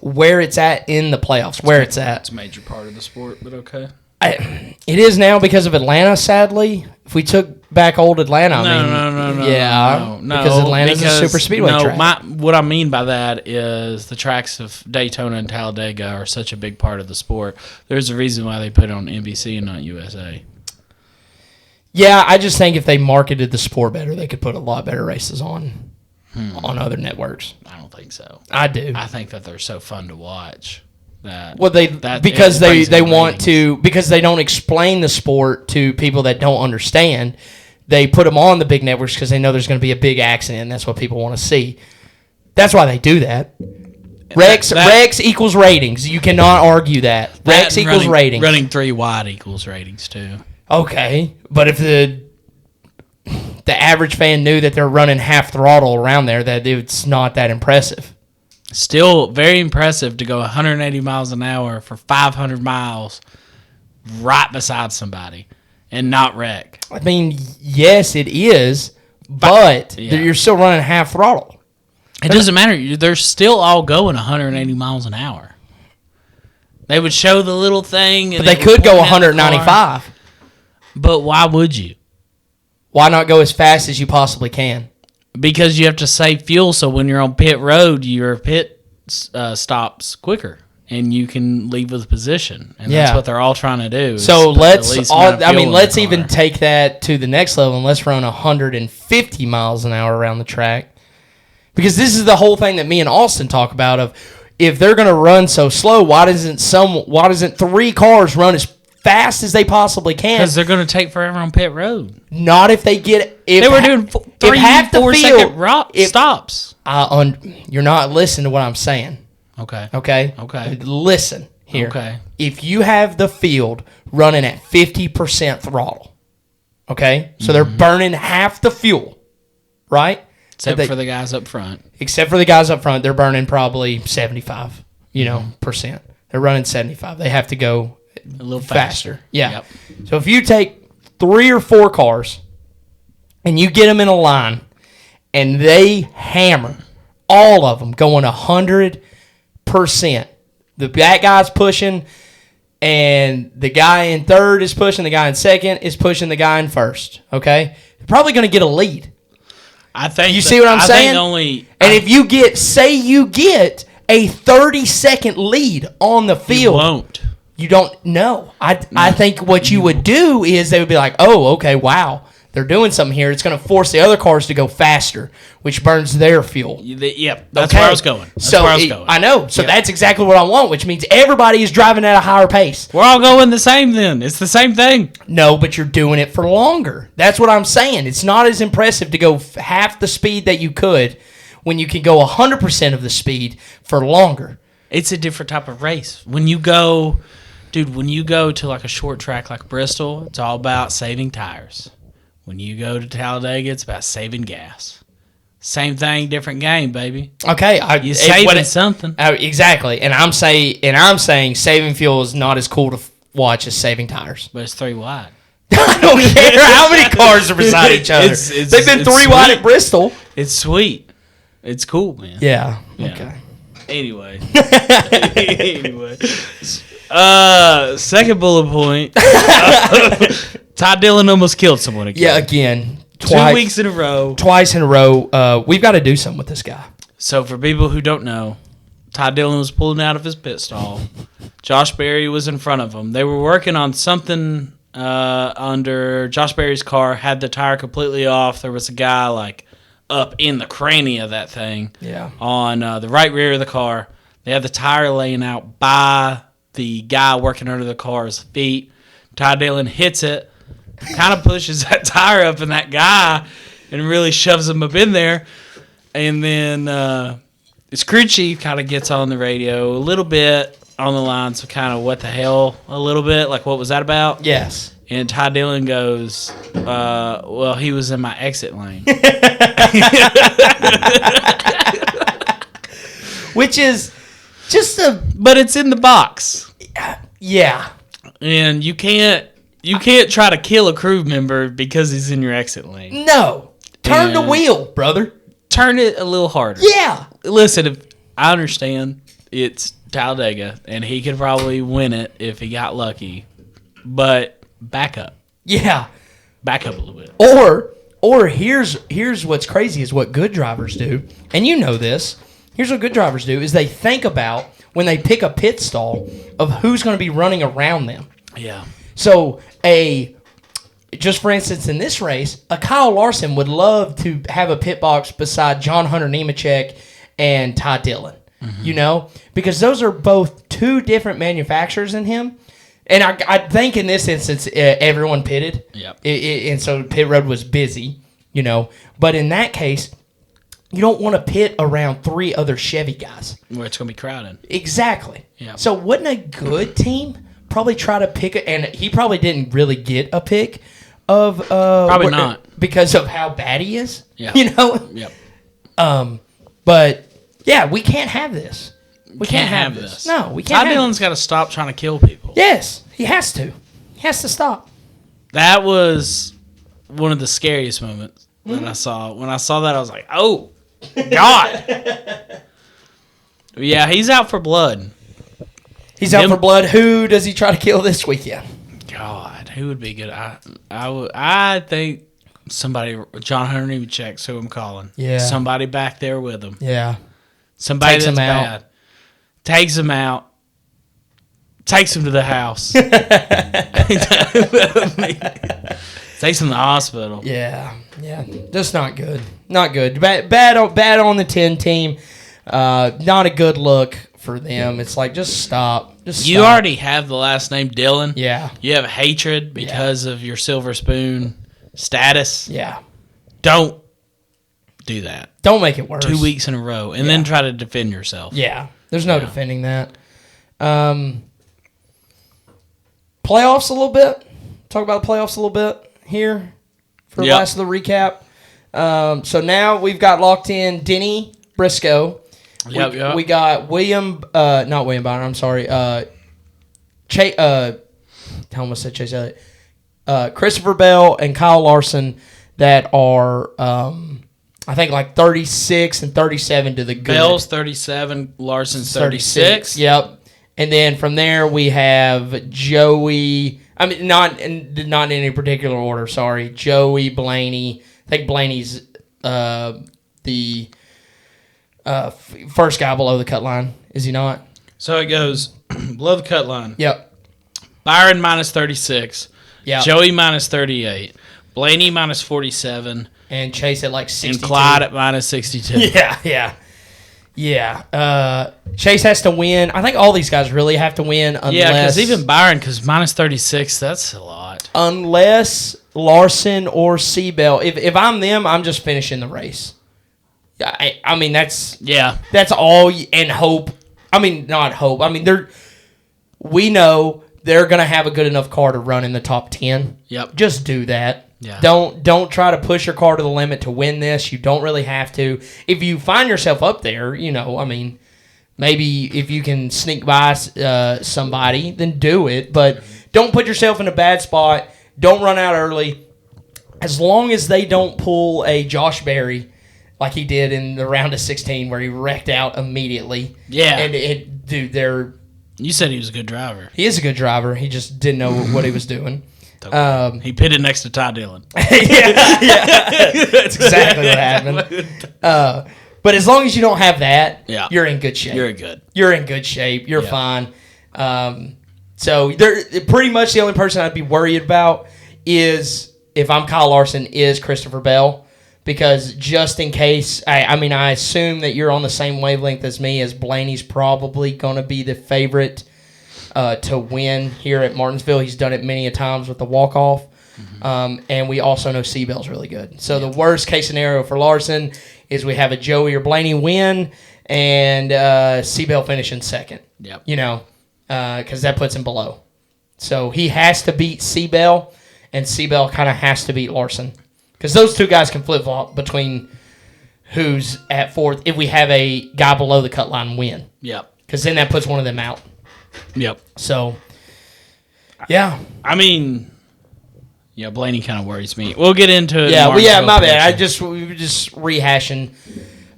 where it's at in the playoffs, where it's at. It's a major part of the sport, but okay. It is now because of Atlanta, sadly. If we took back old Atlanta, No. Because Atlanta's a super speedway track. What I mean by that is the tracks of Daytona and Talladega are such a big part of the sport. There's a reason why they put it on NBC and not USA. Yeah, I just think if they marketed the sport better, they could put a lot better races on other networks. I don't think so. I do. I think that they're so fun to watch. Because they want to, because they don't explain the sport to people that don't understand. They put them on the big networks because they know there's going to be a big accident, and that's what people want to see. That's why they do that. Rex equals ratings. You cannot argue that. Rex equals ratings. Running 3 wide equals ratings too. Okay, but if the average fan knew that they're running half throttle around there, that it's not that impressive. Still very impressive to go 180 miles an hour for 500 miles right beside somebody and not wreck. I mean, yes, it is, but you're still running half throttle. It doesn't matter. They're still all going 180 miles an hour. They would show the little thing. But they could go 195. But why would you? Why not go as fast as you possibly can? Because you have to save fuel, so when you're on pit road, your pit stops quicker, and you can leave with position. And that's what they're all trying to do. So let's even take that to the next level, and let's run 150 miles an hour around the track. Because this is the whole thing that me and Austin talk about of if they're going to run so slow, why doesn't 3 cars run as fast as they possibly can? Because they're going to take forever on pit road. Not if they get... They were doing 3-4 second stops. You're not listening to what I'm saying. Okay. Listen here. Okay. If you have the field running at 50% throttle, okay? So they're burning half the fuel, right? Except for the guys up front. Except for the guys up front, they're burning probably 75, percent. They're running 75. They have to go a little faster. Yeah. Yep. So if you take 3 or 4 cars and you get them in a line and they hammer all of them going 100%, that guy's pushing and the guy in third is pushing, the guy in second is pushing the guy in first, okay? They're probably going to get a lead. I think you see what I'm saying? If you get a 30-second lead on the field. You won't. You don't know. I think what you would do is they would be like, oh, okay, wow. They're doing something here. It's going to force the other cars to go faster, which burns their fuel. Yep, that's where I was going. I know. So that's exactly what I want, which means everybody is driving at a higher pace. We're all going the same then. It's the same thing. No, but you're doing it for longer. That's what I'm saying. It's not as impressive to go half the speed that you could when you can go 100% of the speed for longer. It's a different type of race. When you go to like a short track like Bristol, it's all about saving tires. When you go to Talladega, it's about saving gas. Same thing, different game, baby. Okay, you're saving something. Exactly, and I'm saying saving fuel is not as cool to watch as saving tires. But it's 3 wide. I don't care how many cars are beside each other. They've been 3 wide at Bristol. It's sweet. It's cool, man. Yeah. Okay. Anyway. Second bullet point. Ty Dillon almost killed someone again. Yeah, again. 2 weeks in a row. Twice in a row. We've got to do something with this guy. So for people who don't know, Ty Dillon was pulling out of his pit stall. Josh Berry was in front of him. They were working on something under Josh Berry's car, had the tire completely off. There was a guy like up in the cranny of that thing on the right rear of the car. They had the tire laying out by the guy working under the car's feet. Ty Dillon hits it, kind of pushes that tire up in that guy and really shoves him up in there. And then his crew chief kind of gets on the radio a little bit on the line, so kind of what the hell a little bit, like what was that about? Yes. And Ty Dillon goes, well, he was in my exit lane. Which is just a... But it's in the box. Yeah. And you can't try to kill a crew member because he's in your exit lane. No. Turn the wheel, brother. Turn it a little harder. Yeah. Listen, if I understand it's Talladega, and he could probably win it if he got lucky. But back up. Yeah. Back up a little bit. Or here's what's crazy is what good drivers do. And you know this. Here's what good drivers do is they think about when they pick a pit stall of who's going to be running around them. Yeah. So just for instance, in this race, a Kyle Larson would love to have a pit box beside John Hunter Nemechek and Ty Dillon, you know, because those are both two different manufacturers in him. And I think in this instance, everyone pitted. Yep. And so pit road was busy, you know. But in that case, you don't want to pit around three other Chevy guys. Where it's going to be crowded. Exactly. Yep. So wouldn't a good team probably try to pick and he probably didn't really get a pick of Probably not. Because of how bad he is. Yeah. You know? Yep. But yeah, we can't have this. We can't have this. No, we can't. Ty Dillon's got to stop trying to kill people. Yes, he has to. He has to stop. That was one of the scariest moments that I saw. When I saw that, I was like, oh, God. Yeah, he's out for blood. He's out for blood. Who does he try to kill this weekend? God, who would be good? I think somebody, John Hunter Nemechek, who I'm calling. Yeah. Somebody back there with him. Yeah. Somebody Takes that's him out. bad. Takes him out. Takes him to the house. Takes him to the hospital. Yeah. Just not good. Not good. Bad on the 10 team. Not a good look for them. It's like, just stop. You already have the last name Dillon. Yeah. You have hatred because of your silver spoon status. Yeah. Don't do that. Don't make it worse. 2 weeks in a row. And then try to defend yourself. Yeah. There's no defending that. Playoffs a little bit. Talk about the playoffs a little bit here for the last of the recap. So now we've got locked in Denny Briscoe. Yep. We got not William Byron, I'm sorry. Chase Elliott. Christopher Bell and Kyle Larson that are, I think, like 36 and 37 to the good. Bell's 37, Larson's 36. Yep. And then from there we have Joey. I mean, not in any particular order. Sorry, Joey, Blaney. I think Blaney's the first guy below the cut line. Is he not? So it goes below the cut line. Yep. Byron minus 36. Yep. Joey minus 38. Blaney minus 47. And Chase at like 62. And Clyde at minus 62. Yeah. Chase has to win. I think all these guys really have to win unless... Yeah, because even Byron, because minus 36, that's a lot. Unless Larson or Seabell. If I'm them, I'm just finishing the race. I mean, that's all, and hope. I mean, not hope. I mean, we know they're going to have a good enough car to run in the top 10. Yep. Just do that. Yeah. Don't try to push your car to the limit to win this. You don't really have to. If you find yourself up there, I mean, maybe if you can sneak by somebody, then do it. But don't put yourself in a bad spot. Don't run out early. As long as they don't pull a Josh Berry like he did in the round of 16 where he wrecked out immediately. Yeah. And you said he was a good driver. He is a good driver. He just didn't know what he was doing. He pitted next to Ty Dillon. yeah. That's exactly what happened. But as long as you don't have that, you're in good shape. You're in good shape. You're fine. So pretty much the only person I'd be worried about is, if I'm Kyle Larson, is Christopher Bell. Because just in case, I assume that you're on the same wavelength as me, as Blaney's probably going to be the favorite to win here at Martinsville. He's done it many a times with the walk-off. Mm-hmm. And we also know Seabell's really good. So the worst case scenario for Larson is we have a Joey or Blaney win and Seabell finish in second. Yep. Because that puts him below. So he has to beat Seabell, and Seabell kind of has to beat Larson. Because those two guys can flip-flop between who's at fourth if we have a guy below the cut line win. Yep. Because then that puts one of them out. Yep. So, yeah. I mean, yeah, Blaney kind of worries me. We'll get into it. Yeah, my bad. We were just rehashing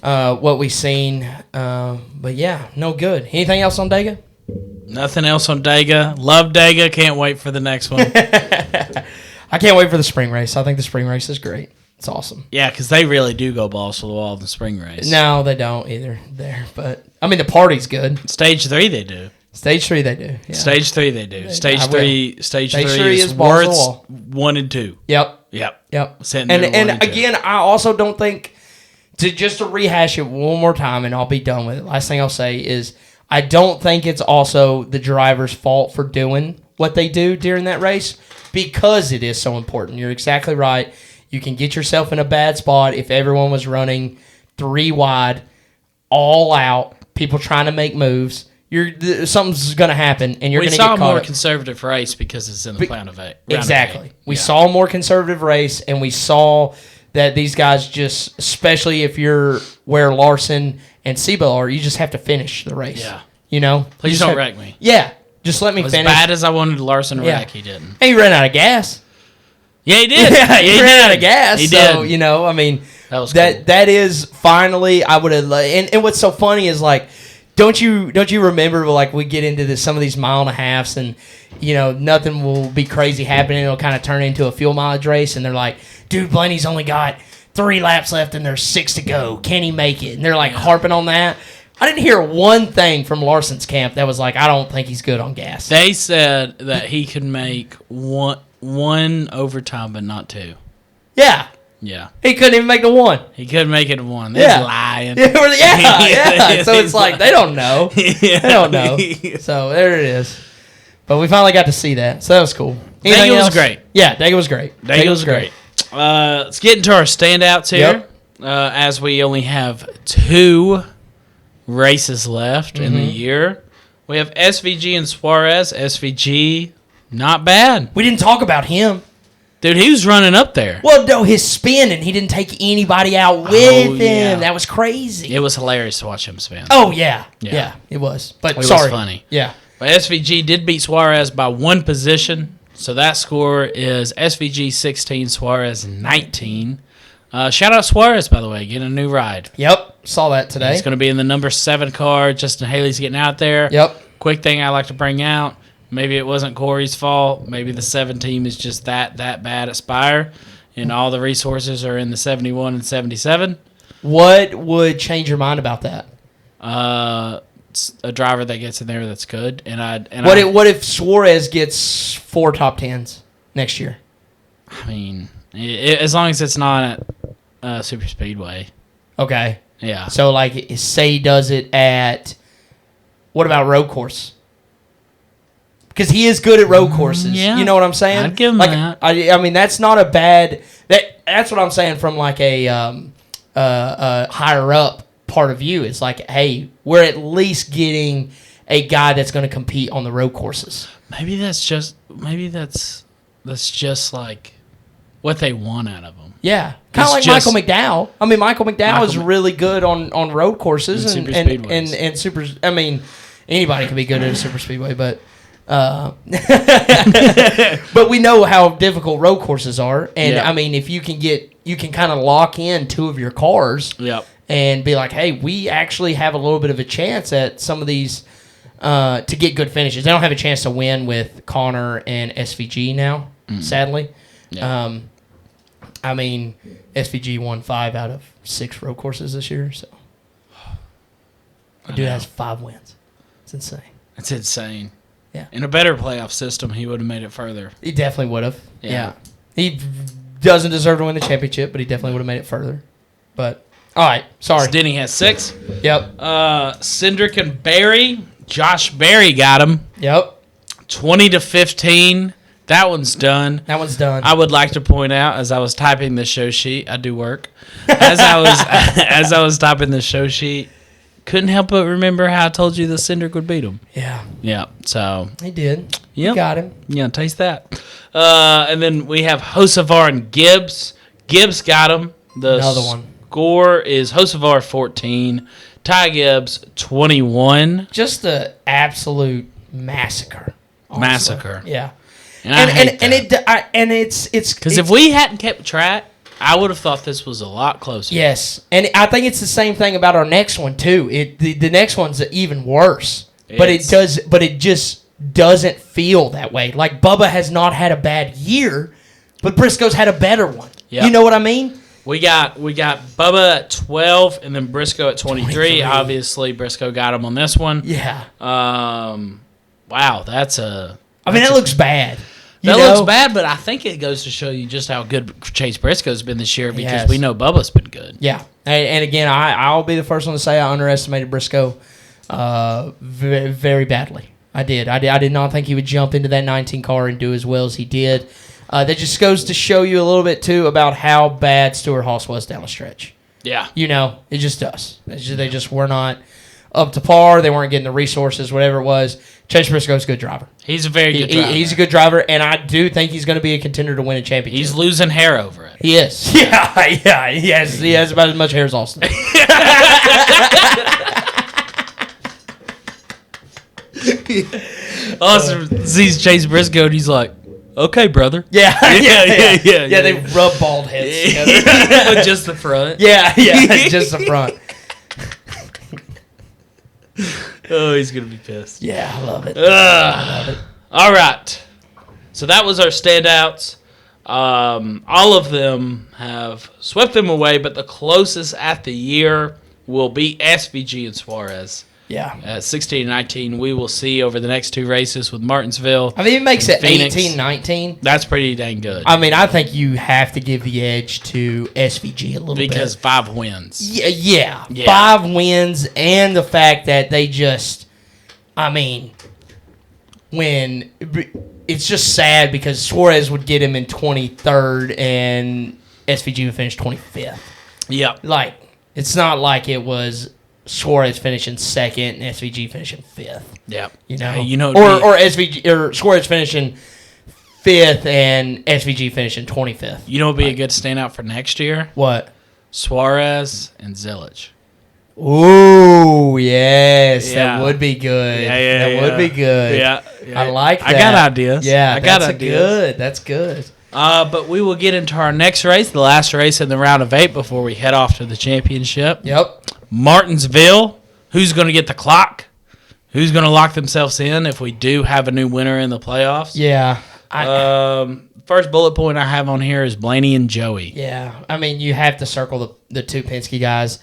what we seen. But yeah, no good. Anything else on Dega? Nothing else on Dega. Love Dega. Can't wait for the next one. I can't wait for the spring race. I think the spring race is great. It's awesome. Yeah, because they really do go balls to the wall in the spring race. No, they don't either there. But, I mean, the party's good. Stage 3 they do. Stage 3 they do. Yeah. Stage 3 they do. Stage 3 is balls to the worth wall. 1 and 2. Yep. Sitting there And 1 and 2. again, I also don't think, to rehash it one more time and I'll be done with it. Last thing I'll say is I don't think it's also the driver's fault for doing what they do during that race because it is so important. You're exactly right. You can get yourself in a bad spot if everyone was running 3 wide, all out, people trying to make moves. Something's going to happen, and you're going to get caught. We saw a more conservative race because it's in the round of 8. Exactly. We saw a more conservative race, and we saw that these guys just, especially if you're where Larson and Seabell are, you just have to finish the race. Yeah. You know? Please don't wreck me. Yeah. Just let me finish. As bad as I wanted Larson to wreck, he didn't. And he ran out of gas. Yeah, he did. He ran out of gas. He so, did. you know, I mean, that was cool. That is finally, I would have, and what's so funny is like, don't you remember, like, we get into some of these mile and a halves and, you know, nothing will be crazy happening. It'll kind of turn into a fuel mileage race. And they're like, dude, Blaney's only got 3 laps left and there's 6 to go. Can he make it? And they're like harping on that. I didn't hear one thing from Larson's camp that was like, I don't think he's good on gas. They said that he could make one overtime, but not 2. Yeah. Yeah. He couldn't even make the 1. He couldn't make it to 1. They're lying. Yeah. So it's like, they don't know. They don't know. So there it is. But we finally got to see that. So that was cool. Dega was great. Yeah, Dega was great. Dega was great. Let's get into our standouts here. As we only have 2 races left in the year. We have SVG and Suarez. SVG, not bad. We didn't talk about him. Dude, he was running up there. Well, no, his spin, and he didn't take anybody out with him. Yeah. That was crazy. It was hilarious to watch him spin. Oh, yeah. Yeah, it was. But it sorry. was funny. Yeah. But SVG did beat Suarez by 1 position. So that score is SVG 16, Suarez 19. Shout out Suarez, by the way, getting a new ride. Yep, saw that today. He's going to be in the number 7 car. Justin Haley's getting out there. Yep. Quick thing I like to bring out. Maybe it wasn't Corey's fault. Maybe the 7 team is just that bad at Spire, and all the resources are in the 71 and 77. What would change your mind about that? It's a driver that gets in there that's good. What if Suarez gets 4 top 10s next year? I mean, as long as it's not at Super Speedway. Okay. Yeah. So, like, say he does it at, what about road course? Because he is good at road courses. Yeah. You know what I'm saying? I'd give him like, that. I mean, that's not a bad... That's what I'm saying from, like, a higher up part of you. It's like, hey, we're at least getting a guy that's going to compete on the road courses. Maybe that's just like what they want out of him. Yeah. Kind of like Michael McDowell. I mean, Michael McDowell is really good on road courses and super. I mean, anybody can be good at a super speedway, but but we know how difficult road courses are, and I mean, if you can kind of lock in 2 of your cars, and be like, hey, we actually have a little bit of a chance at some of these to get good finishes. They don't have a chance to win with Connor and SVG now, sadly. Yeah. I mean, SVG won 5 out of 6 road courses this year, so the dude has 5 wins. It's insane. It's insane. Yeah. In a better playoff system, he would have made it further. He definitely would have. Yeah. He doesn't deserve to win the championship, but he definitely would have made it further. But, all right. Sorry. So Denny has 6. Yep. Cindric and Barry. Josh Barry got him. Yep. 20-15. That one's done. That one's done. I would like to point out, as I was typing the show sheet, I do work. As I was typing the show sheet, couldn't help but remember how I told you the Cindric would beat him. Yeah. Yeah. So he did. Yep. Got him. Yeah, taste that. And then we have Hocevar and Gibbs. Gibbs got him. Another one. Score is Hocevar 14, Ty Gibbs 21. Just an absolute massacre. Honestly. Massacre. Yeah. And I hate that. It's because if we hadn't kept track, I would have thought this was a lot closer. Yes, and I think it's the same thing about our next one too. The next one's even worse, but it just doesn't feel that way. Like Bubba has not had a bad year, but Briscoe's had a better one. Yep. You know what I mean? We got Bubba at 12 and then Briscoe at 23. Obviously, Briscoe got him on this one. Yeah. Wow, that looks bad. That looks bad, but I think it goes to show you just how good Chase Briscoe's been this year because we know Bubba's been good. Yeah. And again, I'll be the first one to say I underestimated Briscoe very, very badly. I did. I did not think he would jump into that 19 car and do as well as he did. That just goes to show you a little bit, too, about how bad Stewart Haas was down the stretch. Yeah. It just does. They just were not up to par. They weren't getting the resources, whatever it was. Chase Briscoe's a good driver. He's a very good driver. He's a good driver, and I do think he's going to be a contender to win a championship. He's losing hair over it. He is. Yeah. He has about as much hair as Austin. Austin sees Chase Briscoe, and he's like, okay, brother. Yeah. They yeah. rub bald heads together. With just the front. Yeah, just the front. Oh, he's going to be pissed. Yeah, I love it. I love it. All right. So that was our standouts. All of them have swept them away, but the closest at the year will be SVG and Suarez. Yeah. At 16 and 19, we will see over the next two races with Martinsville. I mean, it makes it Phoenix. 18-19. That's pretty dang good. I mean, I think you have to give the edge to SVG a little bit. Because 5 wins. Yeah. 5 wins and the fact that they just, when it's just sad because Suarez would get him in 23rd and SVG would finish 25th. Yeah. Like, it's not like it was Suarez finishing 2nd and SVG finishing 5th. Yeah. Or SVG or Suarez finishing 5th and SVG finishing 25th. You know what would be a good standout for next year? What? Suarez and Zilich. Ooh, yes. Yeah. That would be good. That would be good. Yeah. I like that. I got ideas. Yeah, I got ideas. That's good. But we will get into our next race, the last race in the round of 8 before we head off to the championship. Yep. Martinsville. Who's going to get the clock? Who's going to lock themselves in if we do have a new winner in the playoffs? Yeah. First bullet point I have on here is Blaney and Joey. Yeah. I mean, you have to circle the two Penske guys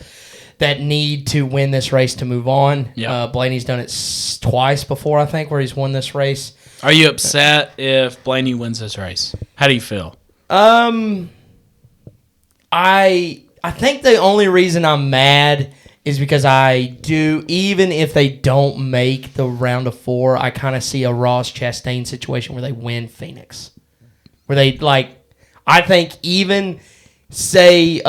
that need to win this race to move on. Yep. Blaney's done it twice before, I think, where he's won this race. Are you upset if Blaney wins this race? How do you feel? I think the only reason I'm mad is because even if they don't make the round of 4, I kind of see a Ross Chastain situation where they win Phoenix. Where they, I think even say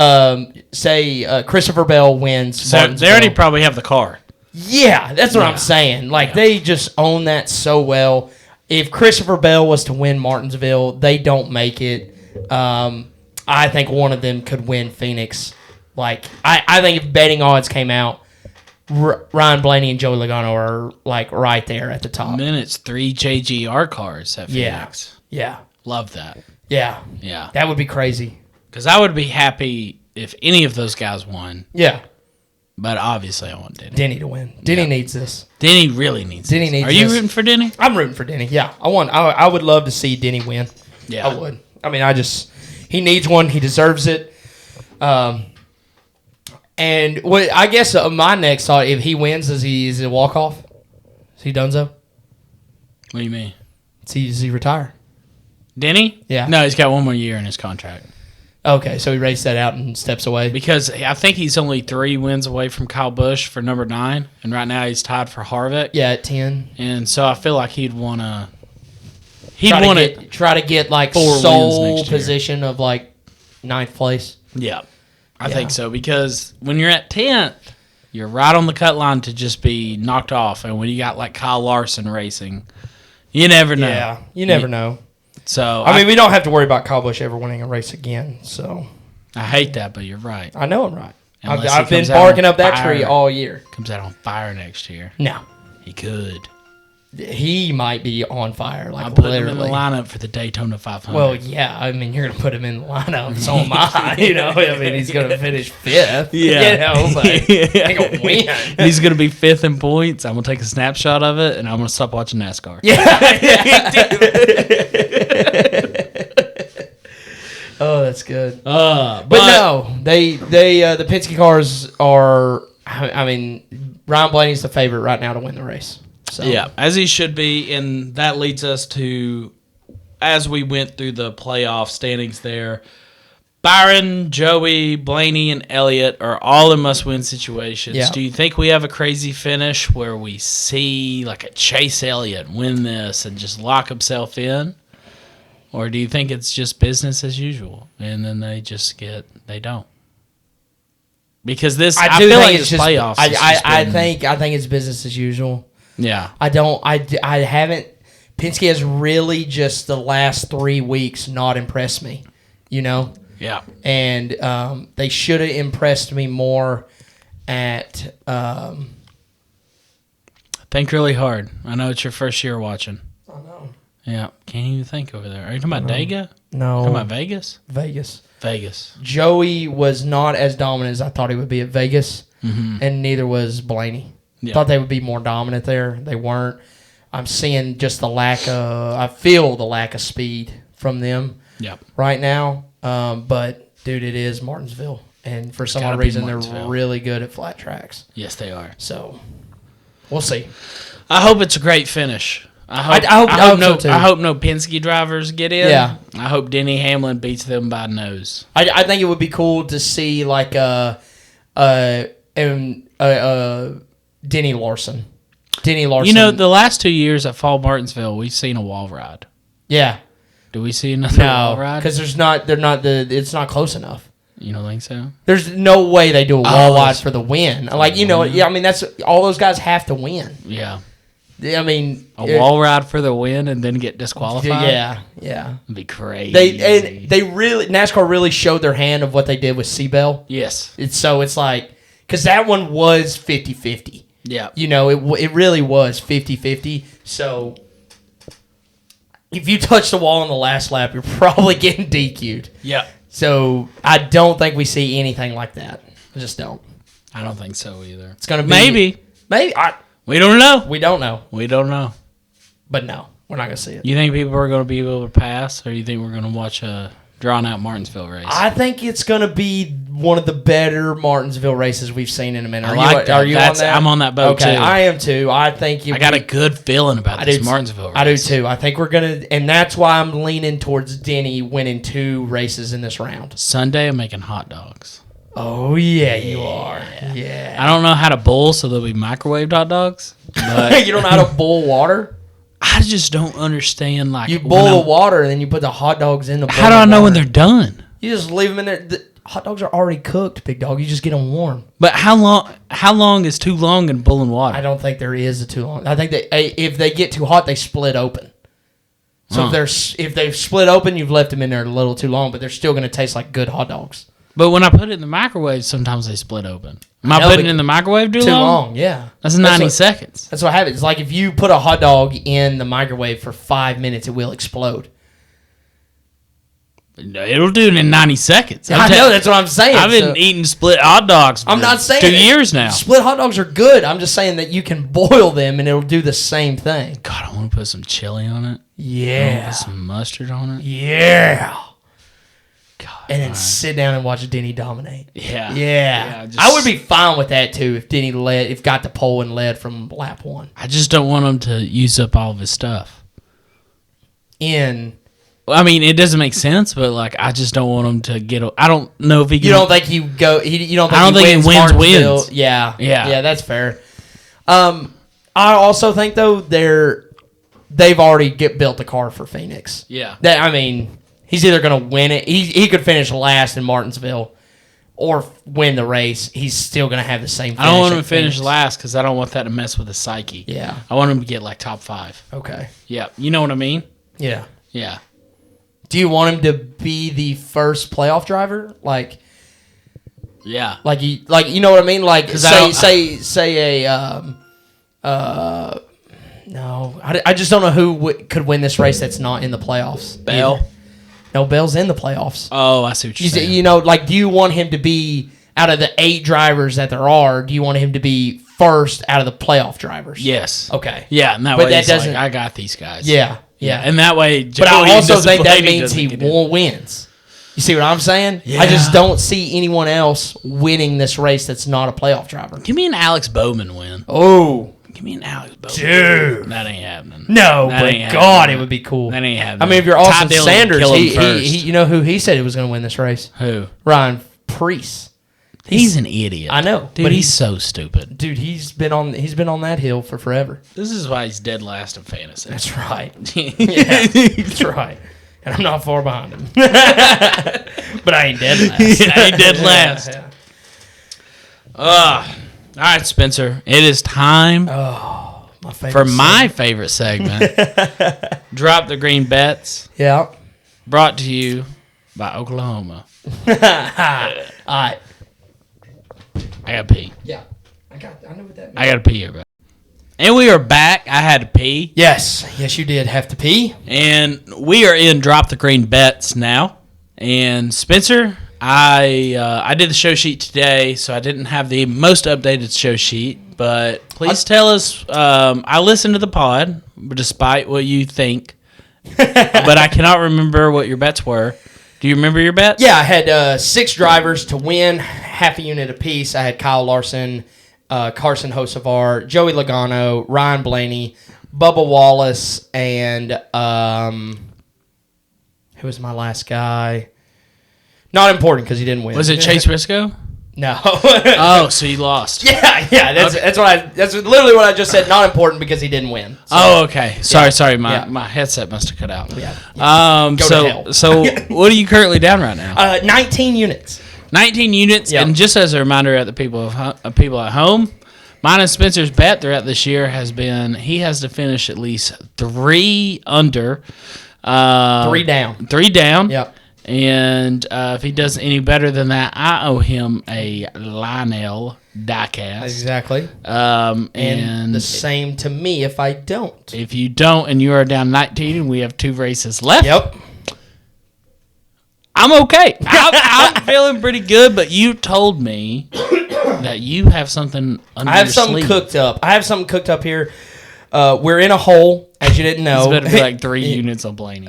Christopher Bell wins. So they already probably have the car. Yeah, that's what I'm saying. They just own that so well. If Christopher Bell was to win Martinsville, they don't make it. I think one of them could win Phoenix. I think if betting odds came out, Ryan Blaney and Joey Logano are right there at the top. And then it's 3 JGR cars at Phoenix. Yeah. Love that. Yeah. Yeah. That would be crazy. Because I would be happy if any of those guys won. Yeah. But obviously I want Denny. Denny to win. Denny needs this. Denny really needs this. Needs Are you this. rooting for Denny? I'm rooting for Denny. Yeah. I would love to see Denny win. Yeah. I would. He needs one. He deserves it. And I guess my next thought, if he wins, is he a walk-off? Is he donezo? What do you mean? Does he retire? Denny? Yeah. No, he's got one more year in his contract. Okay, so he raced that out and steps away. Because I think he's only 3 wins away from Kyle Busch for number 9, and right now he's tied for Harvick. Yeah, at 10. And so I feel like he'd want to. Try to get 4 wins sole next year. position of 9th place. Yeah, I think so. Because when you're at 10th, you're right on the cut line to just be knocked off. And when you got Kyle Larson racing, You never know. Yeah, you never know. So I mean, we don't have to worry about Kyle Busch ever winning a race again. So I hate that, but you're right. I know I'm right. Unless I've he been comes out barking on up that fire. tree all year. Comes out on fire next year. No, He could. he might be on fire. Like I'll put him in literally. the lineup for the Daytona 500. Well, yeah. I mean, you're gonna put him in the lineup. So am I. You know, I mean, he's gonna finish 5th. Yeah. You know, but he ain't gonna win. He's going to be 5th in points. I'm going to take a snapshot of it, and I'm going to stop watching NASCAR. Oh, that's good. But But no, the Penske cars are. I mean, Ryan Blaney's the favorite right now to win the race. So yeah, as he should be, and that leads us to, as we went through the playoff standings there, Byron, Joey, Blaney, and Elliott are all in must-win situations. Yeah. Do you think we have a crazy finish where we see like a Chase Elliott win this and just lock himself in? Or do you think it's just business as usual, and then they don't? Because this, I feel like it's playoffs. I think it's business as usual. Yeah. I haven't. Penske has really just the last 3 weeks not impressed me. You know. Yeah. And they should have impressed me more at. Think really hard. I know it's your first year watching. I know. Yeah. Can't even think over there. Are you talking about Dega? No. Talking about Vegas? Vegas. Joey was not as dominant as I thought he would be at Vegas, and neither was Blaney. Yeah. Thought they would be more dominant there. They weren't. I'm seeing just I feel the lack of speed from them Yep. right now. But, dude, it is Martinsville. And for some odd reason, they're really good at flat tracks. Yes, they are. So, we'll see. I hope it's a great finish. I hope so too. I hope no Penske drivers get in. Yeah. I hope Denny Hamlin beats them by nose. I think it would be cool to see, like, Denny Larson. You know, the last 2 years at Fall Martinsville, we've seen a wall ride. Yeah. Do we see another wall ride? because it's not close enough. You don't think so? There's no way they do a wall ride for the win. Like, you know, yeah, I mean, that's all those guys have to win. Yeah. I mean, A wall ride for the win and then get disqualified? Yeah. It'd be crazy. NASCAR really showed their hand of what they did with Seabell. Yes. It's like, because that one was 50-50. Yeah. You know, it really was 50-50. So, if you touch the wall on the last lap, you're probably getting DQ'd. Yeah. So, I don't think we see anything like that. I just don't. I don't think so either. It's going to be... Maybe. We don't know. We don't know. We don't know. But no, we're not going to see it. You think people are going to be able to pass, or you think we're going to watch a drawn-out Martinsville race? I think it's going to be one of the better Martinsville races we've seen in a minute. Are you on that? I'm on that boat, okay, too. I am, too. I think... I got a good feeling about this Martinsville race. I do, too. I think we're going to... And that's why I'm leaning towards Denny winning 2 races in this round. Sunday, I'm making hot dogs. Oh, yeah, you are. Yeah. I don't know how to boil, so they'll be microwaved hot dogs. But You don't know how to boil water? I just don't understand. Like, You boil the water, and then you put the hot dogs in the bowl. How do I know when they're done? You just leave them in there. The hot dogs are already cooked, big dog. You just get them warm. But how long is too long in boiling water? I don't think there is a too long. I think that if they get too hot, they split open. So if they've split open, you've left them in there a little too long, but they're still going to taste like good hot dogs. But when I put it in the microwave, sometimes they split open. Am I putting it in the microwave too long? Too long, yeah. That's 90 seconds. That's what happens. It's like if you put a hot dog in the microwave for 5 minutes, it will explode. It'll do it in 90 seconds. I know, that's what I'm saying. I've been eating split hot dogs for I'm not saying 2 years now. Split hot dogs are good. I'm just saying that you can boil them and it'll do the same thing. God, I want to put some chili on it. Yeah. Put some mustard on it. Yeah. God, and then sit down and watch Denny dominate. Yeah. Yeah. I would be fine with that too if Denny got the pole and led from lap 1. I just don't want him to use up all of his stuff. I mean, it doesn't make sense, but like, I just don't want him to get. I don't know if he. You don't think he go? You don't think I don't he think wins he wins. Martinsville? Yeah. Yeah. That's fair. I also think though they've already built the car for Phoenix. Yeah. I mean, he's either going to win it. He could finish last in Martinsville, or win the race, he's still going to have the same finish. I don't want him at to finish Phoenix. last because I don't want that to mess with his psyche. Yeah. I want him to get like top 5. Okay. Yeah. You know what I mean? Yeah. Yeah. Do you want him to be the first playoff driver? Yeah. You know what I mean? Like, I no, I just don't know who could win this race that's not in the playoffs. Bell? either. No, Bell's in the playoffs. Oh, I see what you're saying. You know, like, do you want him to be, out of the 8 drivers that there are, do you want him to be first out of the playoff drivers? Yes. Okay. Yeah, and that But way that it's like, doesn't- I got these guys. Yeah. Yeah. And that way, But I Jody also think that Disciplini means doesn't he get in. wins. You see what I'm saying? Yeah. I just don't see anyone else winning this race that's not a playoff driver. Give me an Alex Bowman win. Oh. Give me an Alex Bowman. Dude. That ain't happening. No, That but ain't God, happening. it would be cool. That ain't happening. I mean, if you're Ty Austin Dillon Sanders, kill him he first. you know who he said he was going to win this race? Who? Ryan Preece. He's an idiot. I know, Dude, but he's so stupid. Dude, he's been on that hill for forever. This is why he's dead last in fantasy. That's right. Yeah, that's right. And I'm not far behind him. But I ain't dead last. Yeah, he dead last. Yeah. All right, Spencer. It is time My favorite for my song. favorite segment. Drop the Green Bets. Yeah. Brought to you by Oklahoma. All right. I got to pee. Yeah. I know what that means. I got to pee here, bro. And we are back. I had to pee. Yes, you did have to pee. And we are in Drop the Green Bets now. And Spencer, I did the show sheet today, so I didn't have the most updated show sheet. But please tell us. I listened to the pod, despite what you think. But I cannot remember what your bets were. Do you remember your bets? Yeah, I had 6 drivers to win, half a unit apiece. I had Kyle Larson, Carson Hocevar, Joey Logano, Ryan Blaney, Bubba Wallace, and who was my last guy? Not important because he didn't win. Was it Chase Briscoe? No. Oh, so you lost. Yeah. That's literally what I just said. Not important because he didn't win. So, Oh, okay. Sorry. My Yeah. my headset must have cut out. Yeah. Go to hell. So what are you currently down right now? 19 units. 19 units. Yep. And just as a reminder at the people at home, mine and Spencer's bet throughout this year has been he has to finish at least 3 under. 3 down. 3 down. Yep. And if he does any better than that, I owe him a Lionel diecast. Exactly. And And the same to me if I don't. if you don't and you are down 19 and we have 2 races left, Yep. I'm okay. I'm feeling pretty good, but you told me that you have something under I have your something sleeve. cooked up. I have something cooked up here. We're in a hole, as you didn't know. It's better to be like 3 units on Blaney.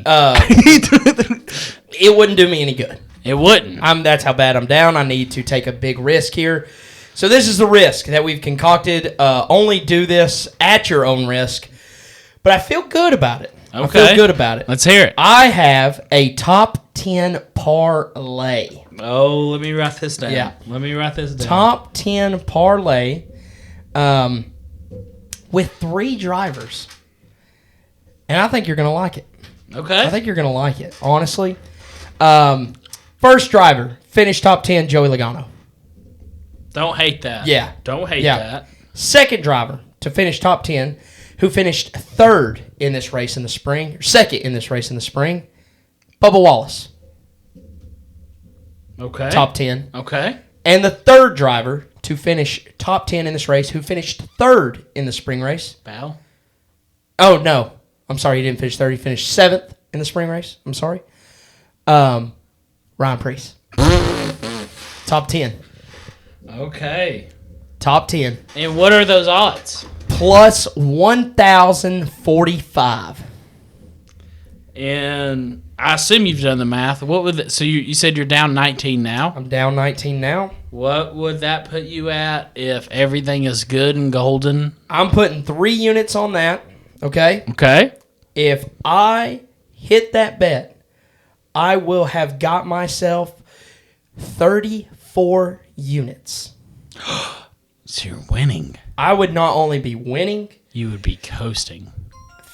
It wouldn't do me any good. It wouldn't. That's how bad I'm down. I need to take a big risk here. So this is the risk that we've concocted. Only do this at your own risk. But I feel good about it. I Okay. feel good about it. Let's hear it. I have a top 10 parlay. Oh, let me write this down. Yeah. Let me write this down. Top 10 parlay with 3 drivers. And I think you're going to like it. Okay. I think you're going to like it, honestly. First driver, finished top 10, Joey Logano. Don't hate that. Yeah. Don't hate Yeah. that. Second driver to finish top 10, who finished 3rd in this race in the spring, or 2nd in this race in the spring, Bubba Wallace, Okay. top 10. Okay. And the 3rd driver to finish top 10 in this race, who finished 3rd in the spring race. Bow. Oh, no. I'm sorry, he didn't finish 3rd. He finished 7th in the spring race. I'm sorry. Ryan Preece. Top 10. Okay. Top 10. And what are those odds? Plus 1,045. And I assume you've done the math. What would so you said you're down 19 now? I'm down 19 now. What would that put you at if everything is good and golden? I'm putting 3 units on that. Okay? Okay. If I hit that bet, I will have got myself 34 units. So you're winning. I would not only be winning, You would be coasting.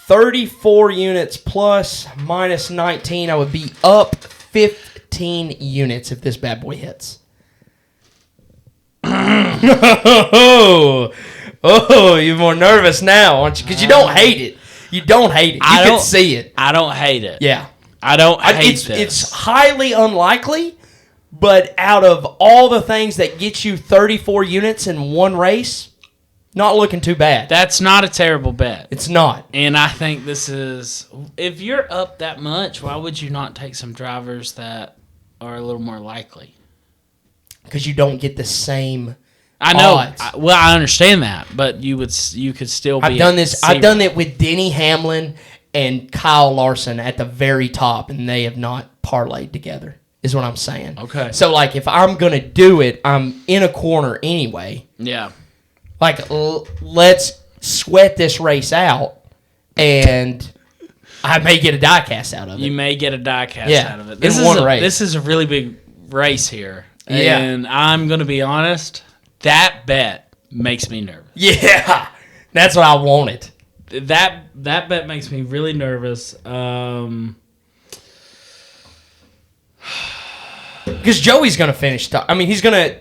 34 units plus minus 19, I would be up 15 units if this bad boy hits. Oh, you're more nervous now, aren't you? Because you don't hate it. You don't hate it. You can see it. I don't hate it. Yeah. I don't hate this. This. It's highly unlikely, but out of all the things that get you 34 units in one race, not looking too bad. That's not a terrible bet. It's not. And I think this is, if you're up that much, why would you not take some drivers that are a little more likely? Because you don't get the same I know. odds. I understand that, but you could still be. I've done this. I've done it with Denny Hamlin and Kyle Larson at the very top, and they have not parlayed together, is what I'm saying. Okay. So, like, if I'm going to do it, I'm in a corner anyway. Yeah. Like, let's sweat this race out, and I may get a die-cast out of it. You may get a die-cast out of it. Race. This is a really big race here. Yeah. And I'm going to be honest, that bet makes me nervous. Yeah. That's what I wanted. That bet makes me really nervous. Because Joey's going to finish top. I mean, he's gonna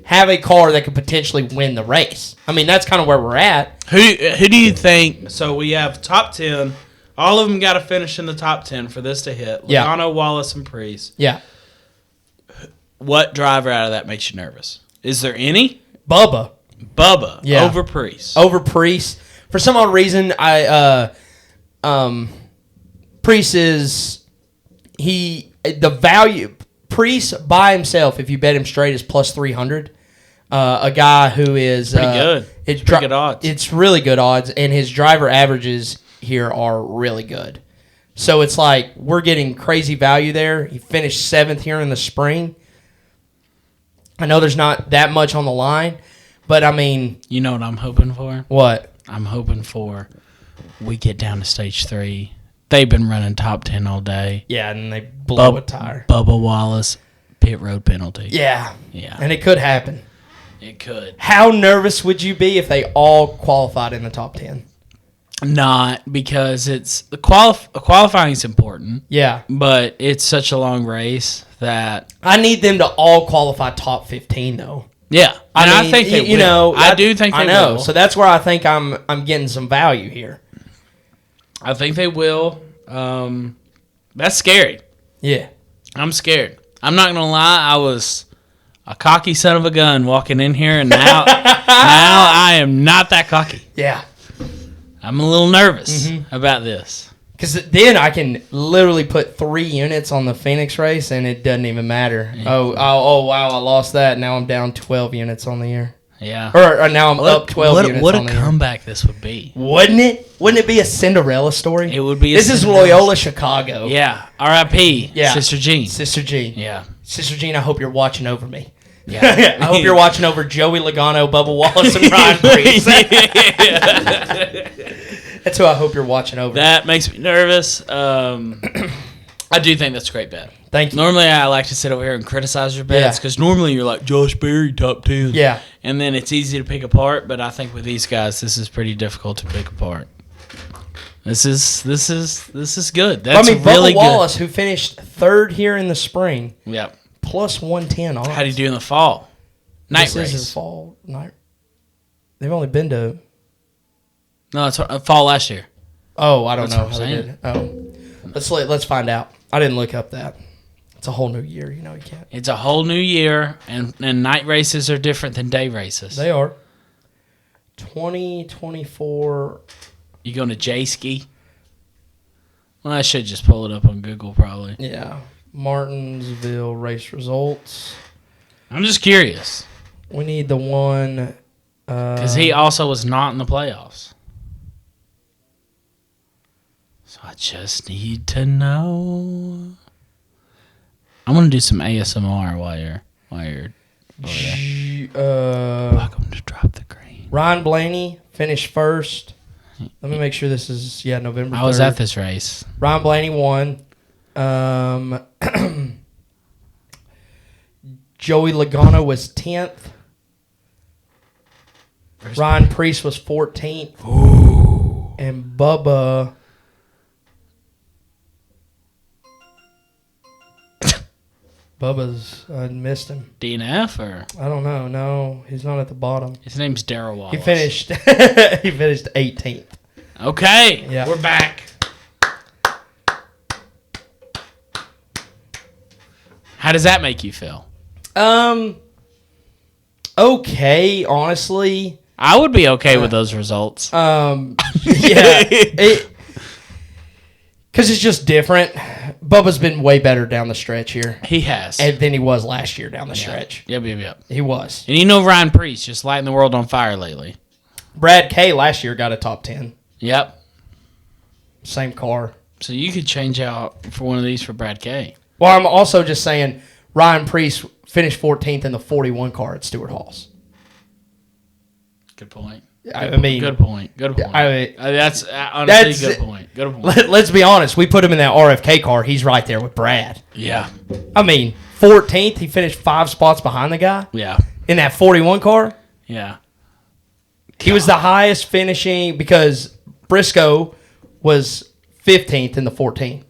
have a car that could potentially win the race. I mean, that's kind of where we're at. Who do you think? So we have top 10. All of them got to finish in the top 10 for this to hit. Yeah. Logano, Wallace, and Priest. Yeah. What driver out of that makes you nervous? Is there any? Bubba. Yeah. Over Priest. Over Priest. For some odd reason, Priest is the value. Priest by himself, if you bet him straight, is plus 300. A guy who is pretty good. It's pretty good odds. It's really good odds, and his driver averages here are really good. So it's like we're getting crazy value there. He finished 7th here in the spring. I know there's not that much on the line, but I mean, you know what I'm hoping for? What? I'm hoping for we get down to stage 3. They've been running top 10 all day. Yeah, and they blow a tire. Bubba Wallace, pit road penalty. Yeah. Yeah. And it could happen. It could. How nervous would you be if they all qualified in the top 10? Not, because it's qualifying is important. Yeah. But it's such a long race that I need them to all qualify top 15 though. Yeah. I think they will. I do think they will. So that's where I think I'm getting some value here. I think they will. That's scary. Yeah. I'm scared. I'm not gonna lie. I was a cocky son of a gun walking in here, and now I am not that cocky. Yeah. I'm a little nervous about this. Because then I can literally put 3 units on the Phoenix race, and it doesn't even matter. Yeah. Oh, wow, I lost that. Now I'm down 12 units on the year. Yeah. Or now I'm up 12 units What on a the comeback this would be. Wouldn't it? Wouldn't it be a Cinderella story? It would be. This is Loyola, Chicago. Yeah. R.I.P. Yeah. Sister Jean. Sister Jean. Yeah. Sister Jean, I hope you're watching over me. Yeah. I hope you're watching over Joey Logano, Bubba Wallace, and Ryan Priest. That's who I hope you're watching over. That makes me nervous. I do think that's a great bet. Thank you. Normally, I like to sit over here and criticize your bets because normally you're like Josh Berry top 10. Yeah. And then it's easy to pick apart, but I think with these guys, this is pretty difficult to pick apart. This is good. That's really Bubba Wallace, who finished 3rd here in the spring. Yep. Plus 110 odds. How do you do in the fall? Night race. This is fall night. They've only been to. No, it's fall last year. Oh, I don't That's know what how I'm they did. Oh, let's find out. I didn't look up that. It's a whole new year. You know you can't. It's a whole new year, and night races are different than day races. They are. 2024. You going to J-Ski? Well, I should just pull it up on Google probably. Yeah. Martinsville race results. I'm just curious. We need the one. Because he also was not in the playoffs. So I just need to know. I'm going to do some ASMR while you're over there. Welcome to Drop the Green. Ryan Blaney finished 1st. Let me make sure this is, November 3rd. I was at this race. Ryan Blaney won. Joey Logano was 10th. Ryan Priest was 14th. Ooh. And Bubba... Bubba's. I missed him. DNF or I don't know. No, he's not at the bottom. his name's Darryl Wallace. He finished. He finished 18th. Okay, Yeah. we're back. How does that make you feel? Okay, honestly. I would be okay with those results. Yeah, because it's just different. Bubba's been way better down the stretch here He has. than he was last year down the stretch. Yep. He was. And you know Ryan Preece just lighting the world on fire lately. Brad K last year got a top 10. Yep. Same car. So you could change out for one of these for Brad K. Well, I'm also just saying Ryan Preece finished 14th in the 41 car at Stewart Halls. Good point. I mean, Good point. That's honestly good point. Good point. Let's be honest. We put him in that RFK car. He's right there with Brad. Yeah. I mean, 14th. He finished 5 spots behind the guy. Yeah. In that 41 car. Yeah. He was the highest finishing because Briscoe was 15th in the 14.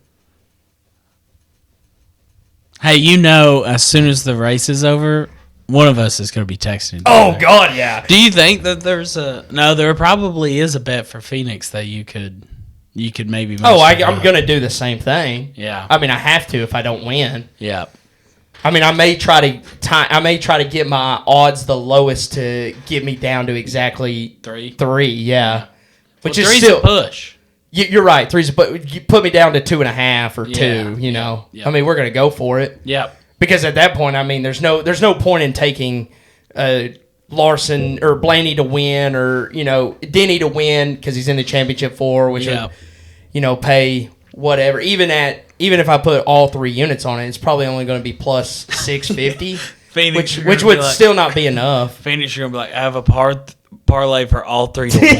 Hey, as soon as the race is over, one of us is going to be texting. Oh, God, yeah. Do you think that there probably is a bet for Phoenix that you could maybe mess I'm going to do the same thing. Yeah. I mean, I have to if I don't win. Yeah. I mean, I may try to get my odds the lowest to get me down to exactly 3. Yeah. Which is three's still a push. You're right. 3's, but you put me down to 2.5 or 2. You know, yeah. I mean, we're gonna go for it. Yep. Because at that point, I mean, there's no point in taking Larson or Blaney to win or Denny to win because he's in the championship 4, which would pay whatever. Even if I put all 3 units on it, it's probably only going to be plus 650, Phoenix, which would still not be enough. Phoenix, you're gonna be like, I have a parlay for all 3 to win.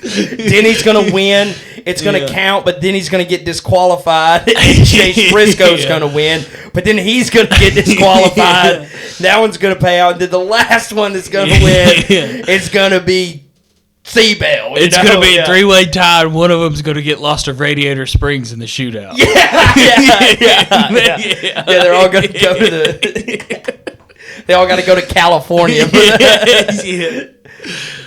Denny's going to win. It's going to count, but then he's going to get disqualified. Chase Briscoe's going to win, but then he's going to get disqualified. That one's going to pay out. And then the last one that's going to win is going to be Seabell. It's going to be a 3-way tie, and one of them's going to get lost to Radiator Springs in the shootout. Yeah, they're all going to go to the... They all got to go to California.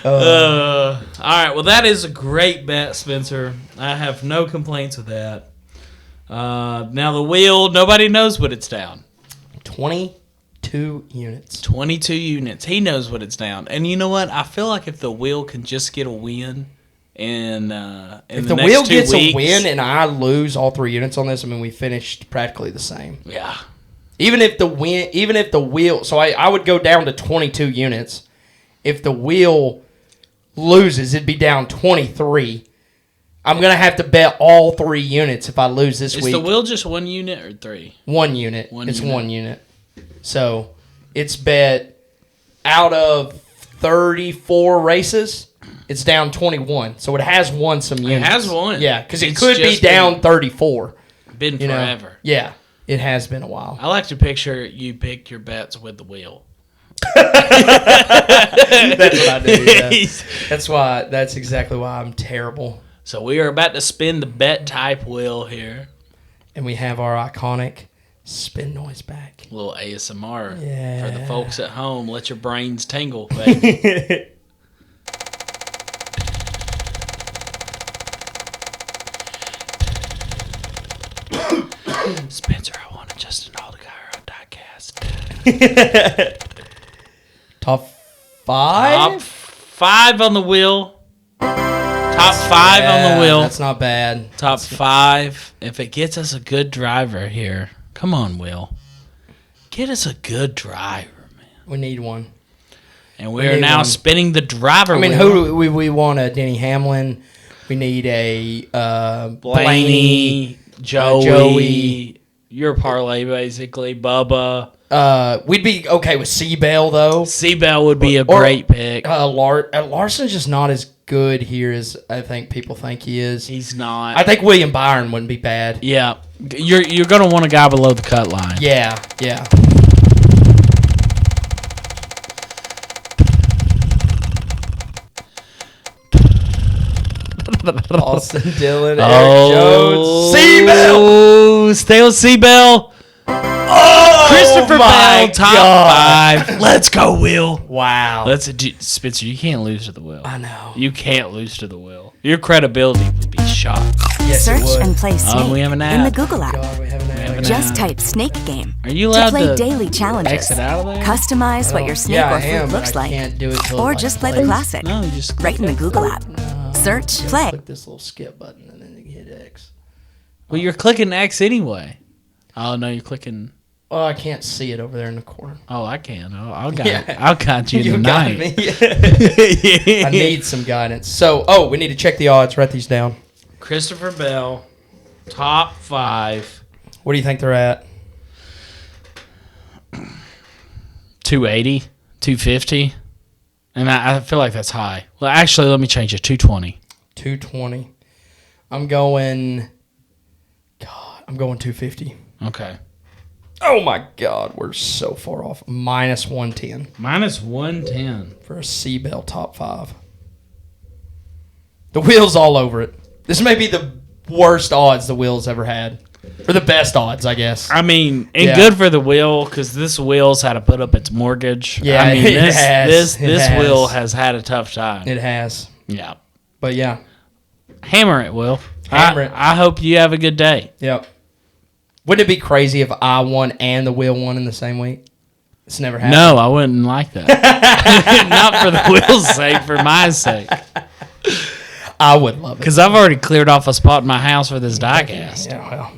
All right, well, that is a great bet, Spencer. I have no complaints with that. Now the wheel, nobody knows what it's down. 22 units. 22 units. He knows what it's down. And you know what? I feel like if the wheel can just get a win in if the the wheel next 2 gets weeks, a win and I lose all 3 units on this, I mean, we finished practically the same. Yeah. Even if the wheel, so I would go down to 22 units. If the wheel loses, it'd be down 23. I'm going to have to bet all 3 units if I lose this week. Is the wheel just 1 unit or 3? 1 unit. It's 1 unit. So it's bet out of 34 races, it's down 21. So it has won some units. It has won. Yeah, because it could be down 34. Been forever. Yeah, it has been a while. I like to picture you pick your bets with the wheel. That's what I do. Yeah. That's exactly why I'm terrible. So we are about to spin the bet type wheel here. And we have our iconic spin noise back. A little ASMR for the folks at home. Let your brains tingle, baby. Spencer, I want to just an Aldegar diecast. Top 5? Top 5 on the wheel. Top 5 on the wheel. That's not bad. Top 5. If it gets us a good driver here. Come on, Will. Get us a good driver, man. We need one. And we are now spinning the driver wheel. Who do we want? A Denny Hamlin. We need a Blaney, Joey. Your parlay, basically. Bubba. We'd be okay with Seabell, though. Seabell would be a great pick. Larson's just not as good here as I think people think he is. He's not. I think William Byron wouldn't be bad. Yeah. You're going to want a guy below the cut line. Yeah. Austin Dillon, Eric Oh, Jones, Seabell. Oh, stay on Seabell. Oh, Christopher my Bell, top God. 5. Let's go, Will. Wow. Spencer, you can't lose to the Will. I know. You can't lose to the Will. Your credibility would be shot. Yes, it Search would. and play Snake we have an in the app. Google app. God, we haven't had Just type Snake Game Are you to allowed play to daily challenges. exit out of there? Customize what your snake yeah, or I am, fruit but looks I like. can't do it till Or it, just play the plays. classic. No, you just Right in the Google app. Search, play. Click this little skip button and then you hit X. Well, you're clicking X anyway. Oh, no, you're clicking... Oh, I can't see it over there in the corner. Oh, I can. I'll Yeah. catch you You tonight. got me. I need some guidance. So, we need to check the odds. Write these down. Christopher Bell, top 5. What do you think they're at? 280, 250. And I feel like that's high. Well, actually, let me change it. 220. 220. I'm going 250. Okay. Oh my God, we're so far off. Minus 110 Minus 110. for a Seabell top 5. The wheel's all over it. This may be the worst odds the wheel's ever had. Or the best odds, I guess. I mean, and Yeah. good for the wheel because this wheel's had to put up its mortgage. Yeah, I mean, it has. It this has. wheel has had a tough time. It has. Yeah. But yeah. Hammer it, Will. Hammer it. I hope you have a good day. Yep. Wouldn't it be crazy if I won and the wheel won in the same week? It's never happened. No, I wouldn't like that. Not for the wheel's sake, for my sake. I would love it. Because I've already cleared off a spot in my house for this diecast. Yeah, well.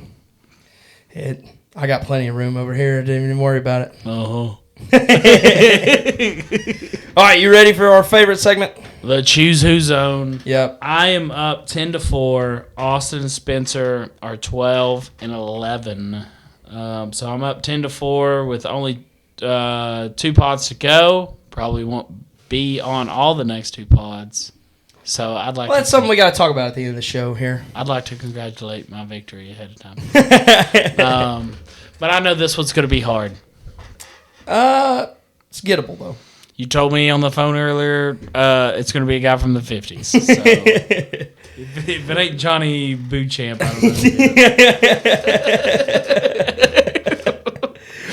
I got plenty of room over here. I didn't even worry about it. Uh-huh. All right, you ready for our favorite segment? The Choose Who Zone. Yep. I am up 10-4. Austin and Spencer are 12 and 11. So I'm up 10-4 with only 2 pods to go. Probably won't be on all the next 2 pods. So I'd like. Well, that's something we got to talk about at the end of the show here. I'd like to congratulate my victory ahead of time. But I know this one's going to be hard. It's gettable though. You told me on the phone earlier it's going to be a guy from the 50s. So if it ain't Johnny Beauchamp, I don't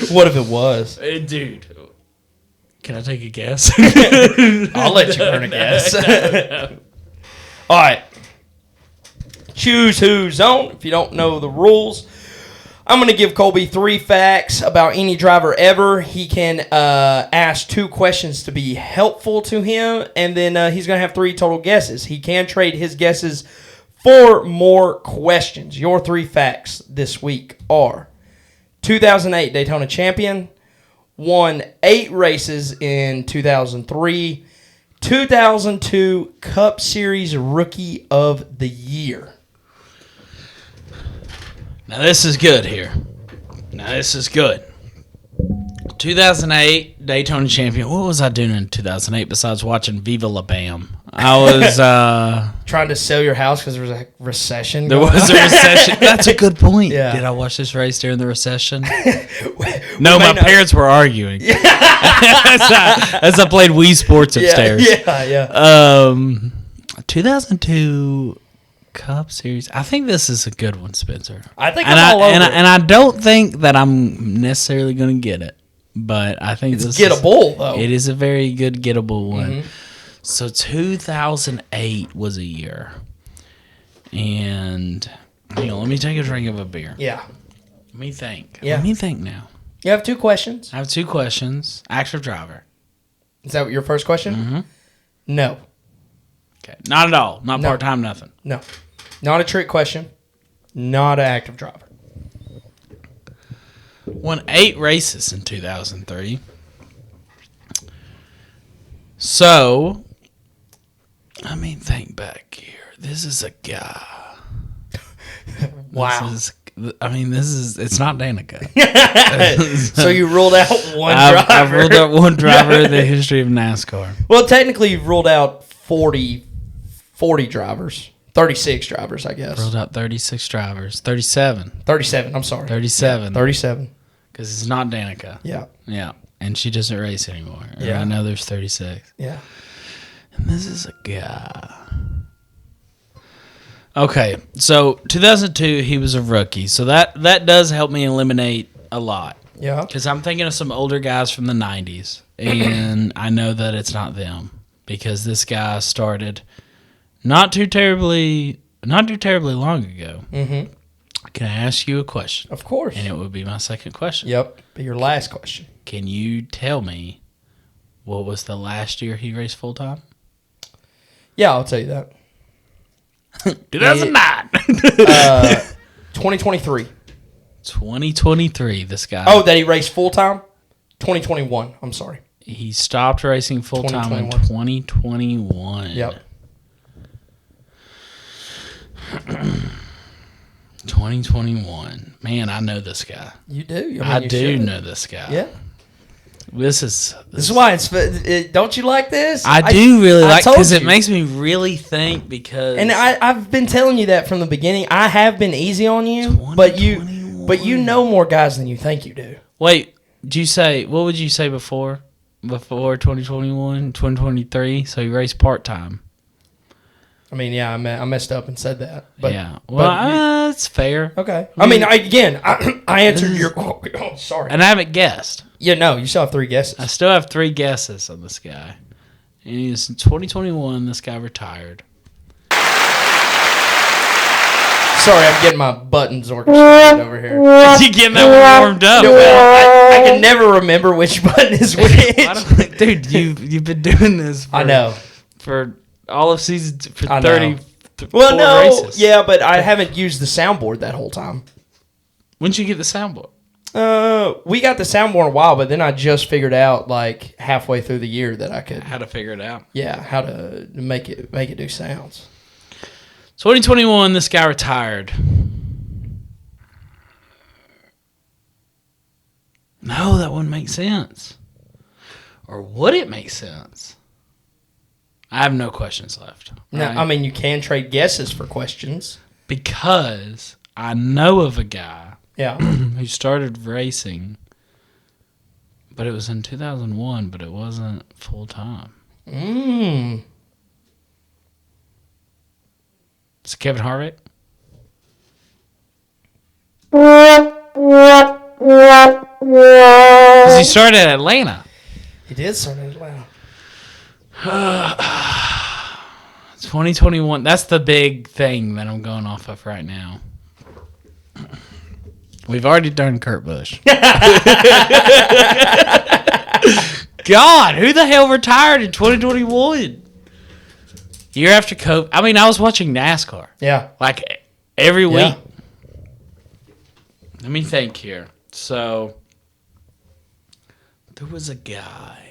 know. What if it was? Dude, can I take a guess? I'll let you earn a guess. All right. Choose Who Zone. If you don't know the rules, I'm going to give Colby 3 facts about any driver ever. He can ask 2 questions to be helpful to him, and then he's going to have 3 total guesses. He can trade his guesses for more questions. Your 3 facts this week are 2008 Daytona champion, won 8 races in 2003, 2002 Cup Series Rookie of the Year. Now this is good here. 2008 Daytona champion. What was I doing in 2008 besides watching Viva La Bam? I was Trying to sell your house because there was a recession. there going was on. a recession. That's a good point. Yeah. Did I watch this race during the recession? No, We my may not- parents were arguing as I played Wii Sports upstairs. Yeah. 2002 Cup Series. I think this is a good one, Spencer. I think and I'm all over it. and I don't think that I'm necessarily going to get it, but I think It's this gettable, though. It is a very good gettable one. Mm-hmm. So 2008 was a year, and hang on, let me take a drink of a beer. Yeah. Let me think. Yeah. Let me think now. You have 2 questions. I have 2 questions. Active driver. Is that your first question? Mm-hmm. No. Okay. Not at all. Not No. part-time, nothing. No. Not a trick question. Not an active driver. Won 8 races in 2003. So, I mean, think back here. This is a guy. Wow. This is, it's not Danica. So you ruled out one driver. I've ruled out one driver in the history of NASCAR. Well, technically, you've ruled out 40 drivers. 36 drivers, I guess. Ruled out 36 drivers. 37. 37, I'm sorry. 37. 37. Because it's not Danica. Yeah. Yeah. And she doesn't race anymore. Yeah. I know there's 36. Yeah. And this is a guy. Okay, so 2002, he was a rookie. So that does help me eliminate a lot. Yeah. Because I'm thinking of some older guys from the 90s, and I know that it's not them because this guy started not too terribly long ago. Mm-hmm. Can I ask you a question? Of course. And it would be my second question. Yep. Be your last question. Can you tell me what was the last year he raced full time? Yeah, I'll tell you that. 2009. 2023. 2023, this guy. Oh, that he raced full time? 2021. I'm sorry. He stopped racing full time in 2021. Yep. 2021. Man, I know this guy. You do. I you do should. know this guy. Yeah. This is why it's. Don't you like this? I do really like because it you. makes me really think because. And I've been telling you that from the beginning. I have been easy on you, but you know more guys than you think you do. Wait, what would you say before 2021, 2023? So you raced part-time. I mean, yeah, I messed up and said that. But, yeah. Well, that's fair. Okay. I mean, I answered your... Oh, sorry. And I haven't guessed. Yeah, no, you still have 3 guesses. I still have 3 guesses on this guy. And he's in 2021, this guy retired. Sorry, I'm getting my buttons orchestrated over here. You getting that one warmed up? No, well, I can never remember which button is which. Dude, you've been doing this I know. For all of season for I 30 know. Well, no, races. yeah, but I haven't used the soundboard that whole time. When'd you get the soundboard? We got the soundboard a while, but then I just figured out like halfway through the year that I could How to figure it out. Yeah, how to make it do sounds. 2021, this guy retired. No, that wouldn't make sense. Or would it make sense? I have no questions left. No, right? I mean, you can trade guesses for questions. Because I know of a guy Yeah. who started racing, but it was in 2001, but it wasn't full time. It's Kevin Harvick. Because he started at Atlanta. He did start in Atlanta. 2021. That's the big thing that I'm going off of right now. We've already done Kurt Busch. God, who the hell retired in 2021? Year after COVID. I mean, I was watching NASCAR. Yeah. Like every week. Yeah. Let me think here. So, there was a guy.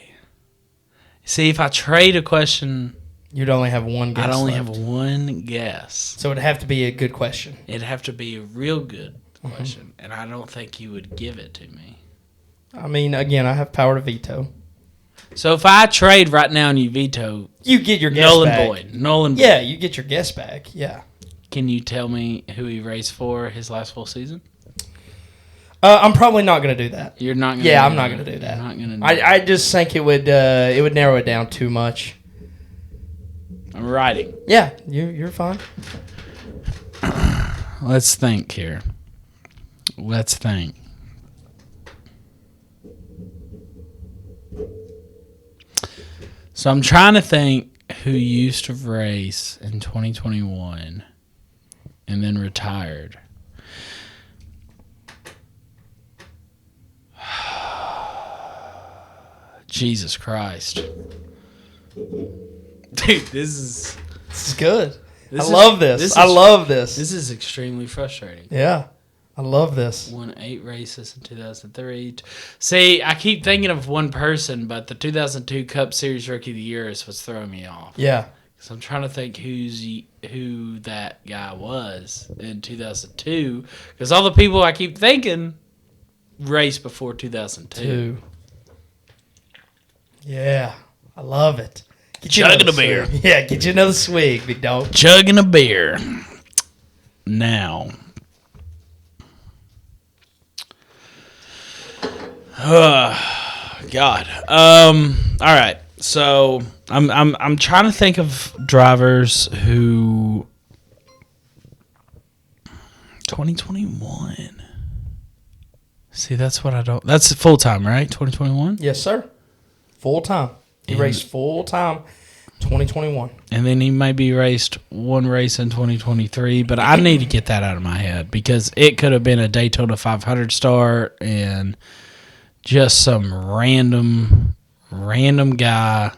See, if I trade a question, You'd only have one guess. I'd only left. have one guess. So it'd have to be a good question. It'd have to be a real good question, and I don't think you would give it to me. I mean, again, I have power to veto. So if I trade right now and you veto, You get your guess Nolan back. Boyd. Nolan Boyd. Yeah, you get your guess back. Yeah. Can you tell me who he raced for his last full season? I'm probably not going to do that. You're not gonna Yeah, do I'm not that. going to do that. You're not gonna do I just think it would narrow it down too much. I'm writing. Yeah, you're fine. Let's think here. Let's think. So I'm trying to think who used to race in 2021 and then retired. Jesus Christ. Dude, this is good. This I is- love this. this I is- love this. This is extremely frustrating. Yeah, I love this. Won 8 races in 2003. See, I keep thinking of one person, but the 2002 Cup Series Rookie of the Year is what's throwing me off. Yeah. So I'm trying to think who that guy was in 2002, because all the people I keep thinking raced before 2002. Two. Yeah, I love it. Get you Chugging another a beer. swig. Yeah, get you another swig, big dog. Chugging a beer. Now. God. All right. So I'm trying to think of drivers who 2021. See, that's what I don't. That's full time, right? 2021. Yes, sir. Full time. He raced full time 2021. And then he maybe raced one race in 2023, but I need to get that out of my head because it could have been a Daytona 500 start and just some random guy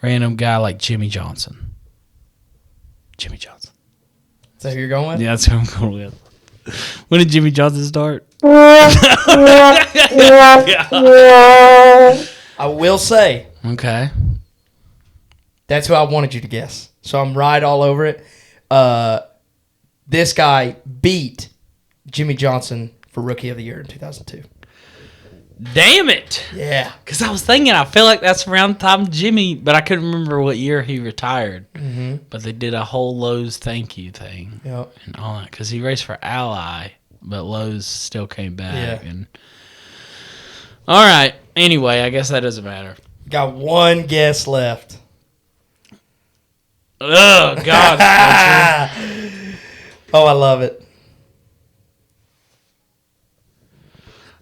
like Jimmy Johnson. Jimmy Johnson. Is that who you're going with? Yeah, that's who I'm going with. When did Jimmy Johnson start? I will say Okay. that's who I wanted you to guess. So I'm right all over it. This guy beat Jimmy Johnson for Rookie of the Year in 2002. Damn it. Yeah. Because I was thinking, I feel like that's around the time Jimmy, but I couldn't remember what year he retired. Mm-hmm. But they did a whole Lowe's thank you thing. Yep. And all that. Because he raced for Ally, but Lowe's still came back. Yeah. And all right. Anyway, I guess that doesn't matter. Got one guess left. Oh, God. Oh, I love it.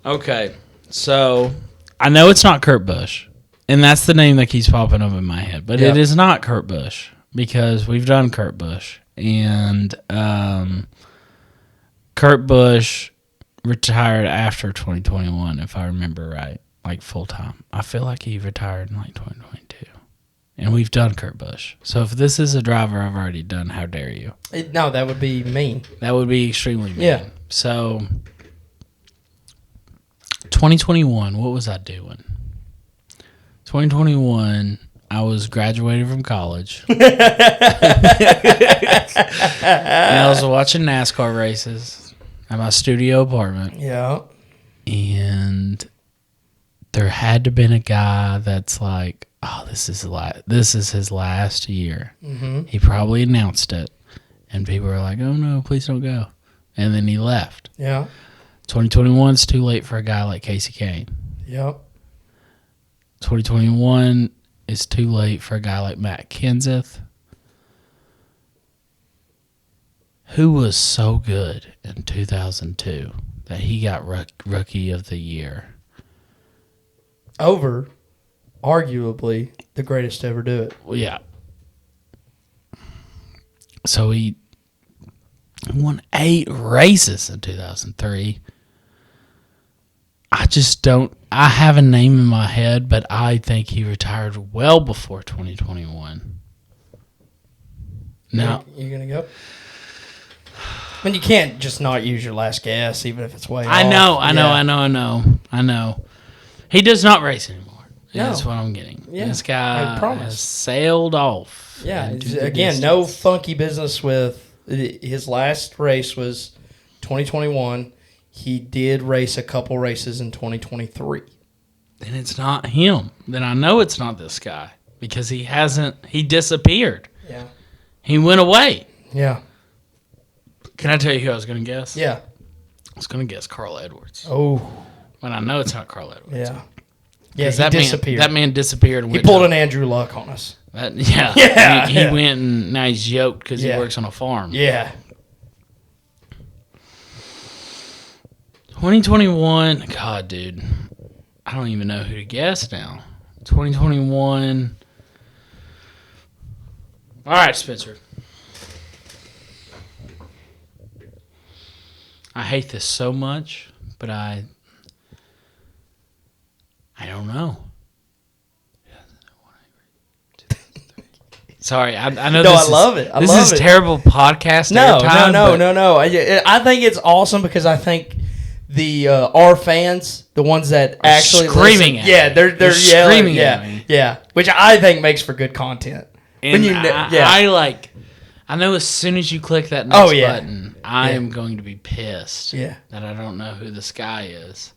Okay. So, I know it's not Kurt Busch. And that's the name that keeps popping up in my head. But it is not Kurt Busch. Because we've done Kurt Busch. And Kurt Busch retired after 2021, if I remember right. Like, full time. I feel like he retired in, like, 2022. And we've done Kurt Busch. So, if this is a driver I've already done, how dare you? No, that would be mean. That would be extremely mean. Yeah. So, 2021, what was I doing? 2021, I was graduating from college. And I was watching NASCAR races at my studio apartment. Yeah. And there had to have been a guy that's like, oh, this is his last year. Mm-hmm. He probably announced it. And people were like, oh, no, please don't go. And then he left. Yeah. 2021 is too late for a guy like Casey Kane. Yep. 2021 is too late for a guy like Matt Kenseth, who was so good in 2002 that he got Rookie of the Year. Over, arguably, the greatest to ever do it. Well, yeah. So he won 8 races in 2003. I have a name in my head, but I think he retired well before 2021. Now, You gonna go? I mean, you can't just not use your last guess, even if it's way I off. know. He does not race anymore. No. That's what I'm getting. Yeah, This guy I promise. has sailed off. Yeah, into the again, distance. no funky business with his last race was 2021. He did race a couple races in 2023. Then it's not him. Then I know it's not this guy because he disappeared. Yeah. He went away. Yeah. Can I tell you who I was going to guess? Yeah. I was going to guess Carl Edwards. Oh. But I know it's not Carl Edwards. Yeah. Yeah, he that disappeared. That man disappeared. And He went pulled to- an Andrew Luck on us. Yeah. Yeah, He yeah. went and now he's yoked because he Yeah. works on a farm. Yeah. 2021. God, dude. I don't even know who to guess now. 2021. All right, Spencer. I hate this so much, but I don't know. Sorry, I know. No, this I love it. This love is it. terrible podcast. No. I think it's awesome because I think the our fans, the ones that actually screaming listen, at me. they're They're yelling, screaming yeah, at me. yeah, which I think makes for good content. And I know as soon as you click that next button, I am going to be pissed Yeah. that I don't know who this guy is.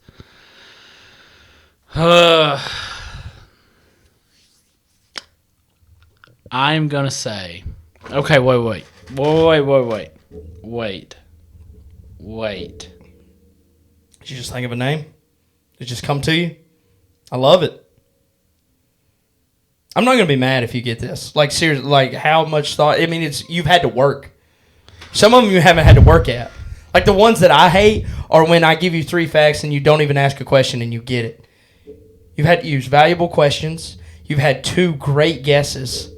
I'm going to say... Okay, wait. Did you just think of a name? Did it just come to you? I love it. I'm not gonna be mad if you get this. Like seriously, like how much thought? I mean, you've had to work. Some of them you haven't had to work at. Like the ones that I hate are when I give you 3 facts and you don't even ask a question and you get it. You've had to use valuable questions. You've had 2 great guesses.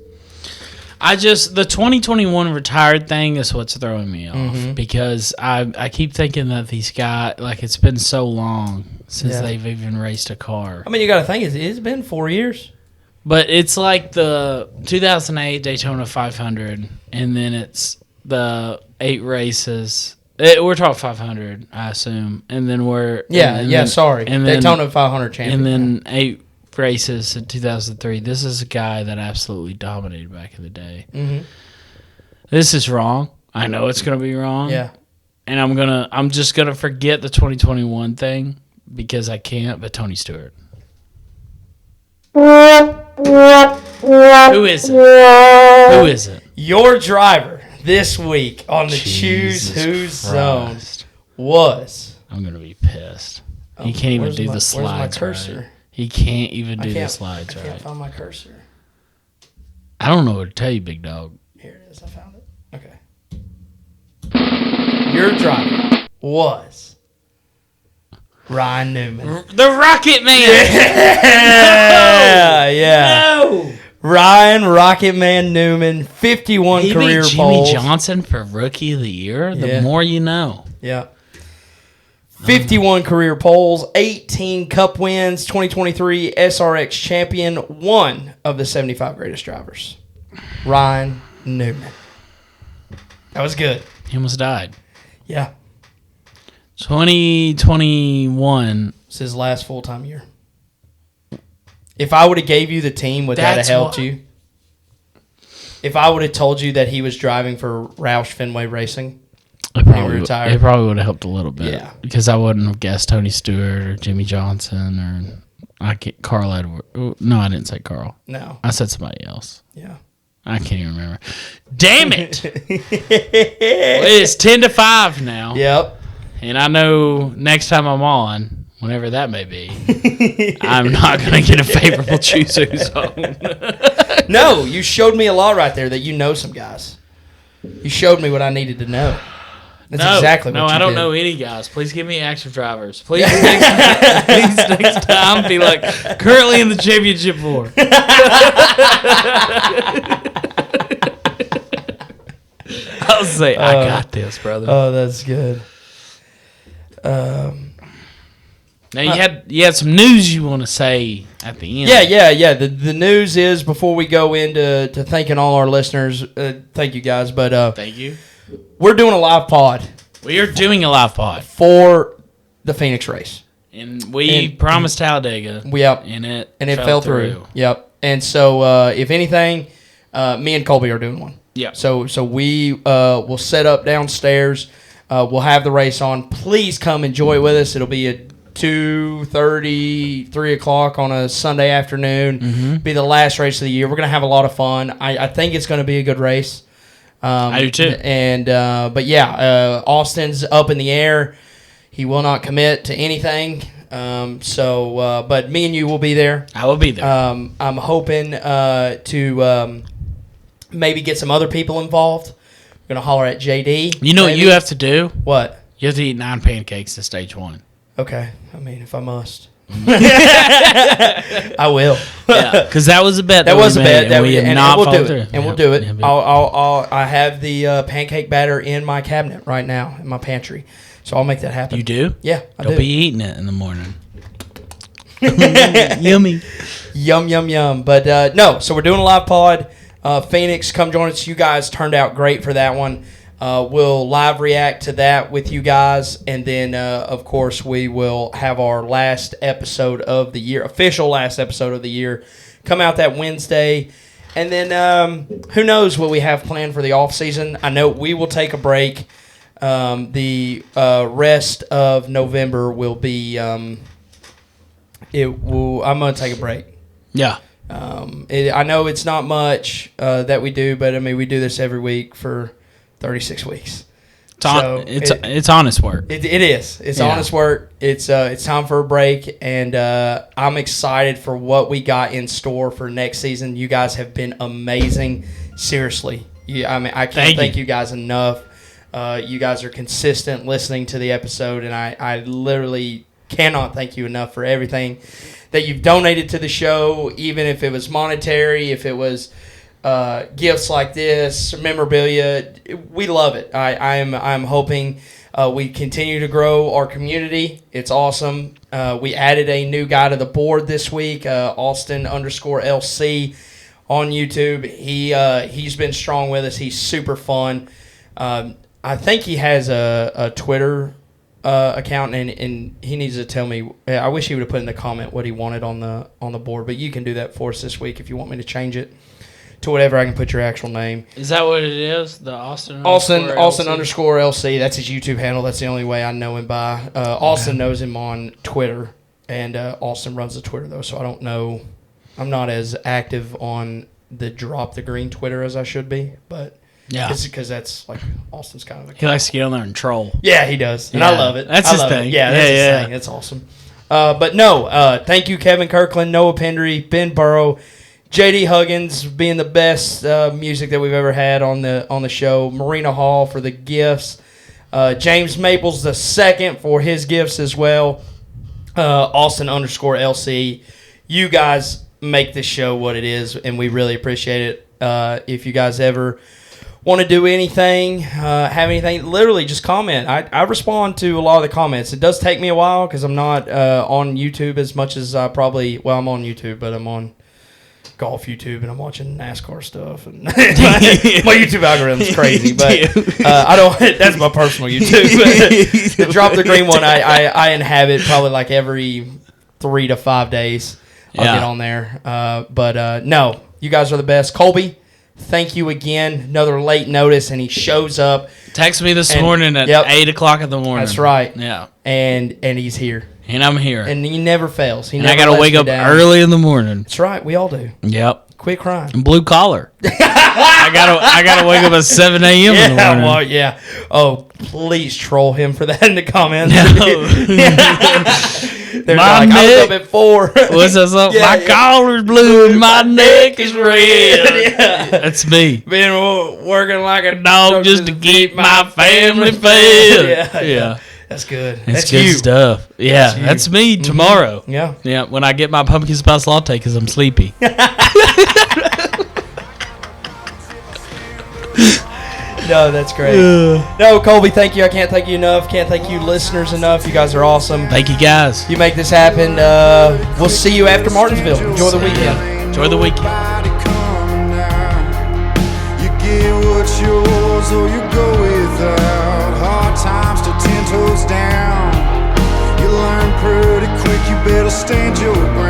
The 2021 retired thing is what's throwing me off because I keep thinking that these guys, like, it's been so long since they've even raced a car. I mean, you got to think, it's been 4 years. But it's like the 2008 Daytona 500, and then it's the 8 races. We're talking 500, I assume, and then Daytona 500 champion, and then 8 races in 2003. This is a guy that absolutely dominated back in the day. Mm-hmm. This is wrong. I know it's going to be wrong. Yeah, and I'm just gonna forget the 2021 thing because I can't. But Tony Stewart. Who is it? Who is it? Your driver this week on the Choose Who's Zone was. I'm gonna be pissed. He can't even do the slides right. He can't even do the slides right. I can't find my cursor. I don't know what to tell you, big dog. Here it is. I found it. Okay. Your driver was Ryan Newman. The Rocket Man! Yeah. No! Ryan Rocket Man Newman, 51 career beat poles. Jimmy Johnson for Rookie of the Year? The more you know. Yeah. 51 career poles, 18 Cup wins, 2023 SRX champion, one of the 75 greatest drivers. Ryan Newman. That was good. He almost died. Yeah. 2021. It's his last full-time year. If I would have gave you the team, would that have helped you? If I would have told you that he was driving for Roush Fenway Racing, it probably would have helped a little bit. Yeah. Because I wouldn't have guessed Tony Stewart or Jimmy Johnson or Carl Edwards. No, I didn't say Carl. No. I said somebody else. Yeah. I can't even remember. Damn it! Well, it's 10-5 now. Yep. And I know next time I'm on, whenever that may be, I'm not going to get a favorable Choose Who's Zone. No, you showed me a lot right there that you know some guys. You showed me what I needed to know. That's exactly what you did. No, I don't know any guys. Please give me active drivers. Please next time be like, currently in the championship 4. I'll say, I got this, brother. Oh, that's good. Now you had some news you want to say at the end. Yeah. The news is, before we go into thanking all our listeners, thank you guys, but thank you. We're doing a live pod. We are doing a live pod for the Phoenix race, and we promised Talladega. Yep, and it fell through. Yep, and so if anything, me and Colby are doing one. Yeah. So we will set up downstairs. We'll have the race on. Please come enjoy it with us. It'll be at 2:30, 3 o'clock on a Sunday afternoon. Mm-hmm. Be the last race of the year. We're gonna have a lot of fun. I think it's gonna be a good race. I do too. And but yeah, Austin's up in the air. He will not commit to anything. But me and you will be there. I will be there. I'm hoping to maybe get some other people involved. We're gonna holler at JD. You know what you have to do? What? You have to eat 9 pancakes in stage 1. Okay. I mean, if I must. I will. Yeah, because that was a bet. That was a bet. And we have not followed through. And we'll do it. I have the pancake batter in my cabinet right now in my pantry, so I'll make that happen. You do? Yeah, I do. Don't be eating it in the morning. Yummy. Yum. But no, so we're doing a live pod. Phoenix, come join us. You guys turned out great for that one. We'll live react to that with you guys, and then of course we will have our last episode of the year, official last episode of the year, come out that Wednesday, and then who knows what we have planned for the off season. I know we will take a break. The rest of November will be I'm gonna take a break. Yeah. I know it's not much that we do, but I mean we do this every week for 36 weeks. It's honest work. It is. It's honest work. It's time for a break, and I'm excited for what we got in store for next season. You guys have been amazing. Seriously. I can't thank you guys enough. You guys are consistent listening to the episode, and I literally cannot thank you enough for everything that you've donated to the show, even if it was monetary, if it was gifts like this, memorabilia. We love it. I'm hoping we continue to grow our community. It's awesome. We added a new guy to the board this week, Austin_LC on YouTube. He's been strong with us. He's super fun. I think he has a Twitter account, and he needs to tell me. I wish he would have put in the comment what he wanted on the board, but you can do that for us this week if you want me to change it to whatever. I can put your actual name. Is that what it is? The Austin _LC. That's his YouTube handle. That's the only way I know him by. Austin knows him on Twitter, and Austin runs the Twitter though, so I don't know. I'm not as active on the Drop the Green Twitter as I should be, but. Yeah, it's because that's like Austin's kind of. He likes to get on there and troll. Yeah, he does, and I love it. That's his thing. Yeah, that's his thing. It's awesome. But no, thank you, Kevin Kirkland, Noah Pendry, Ben Burrow, JD Huggins, being the best music that we've ever had on the show. Marina Hall for the gifts. James Maples II for his gifts as well. Austin_LC. You guys make this show what it is, and we really appreciate it. If you guys ever want to do anything, have anything, literally just comment. I respond to a lot of the comments. It does take me a while because I'm not on YouTube as much as I probably. Well, I'm on YouTube, but I'm on golf YouTube and I'm watching NASCAR stuff. And my YouTube algorithm's crazy, but I don't. That's my personal YouTube. The Drop the Green one, I inhabit probably like every 3 to 5 days. I'll get on there. But no, you guys are the best. Colby, thank you again. Another late notice, and he shows up. Text me this morning at 8 o'clock in the morning. That's right. Yeah. And he's here. And I'm here. And he never fails. I got to wake up early in the morning. That's right. We all do. Yep. Quit crying. And blue collar. I gotta wake up at 7 a.m. in the morning. Well, yeah. Oh, please troll him for that in the comments. No. They're like, I was up at 4. What's that song? My collar's blue and my neck is red. That's me. Been working like a dog just to keep my family fed. Yeah. That's good. That's good stuff. Yeah, that's me tomorrow. Mm-hmm. Yeah. Yeah, when I get my pumpkin spice latte because I'm sleepy. No, that's great. No, Colby, thank you. I can't thank you enough. Can't thank you listeners enough. You guys are awesome. Thank you, guys. You make this happen. We'll see you after Martinsville. Enjoy the weekend. Enjoy the weekend. You get what's yours or you go without. Hard times to 10 toes down. You learn pretty quick, you better stand your ground.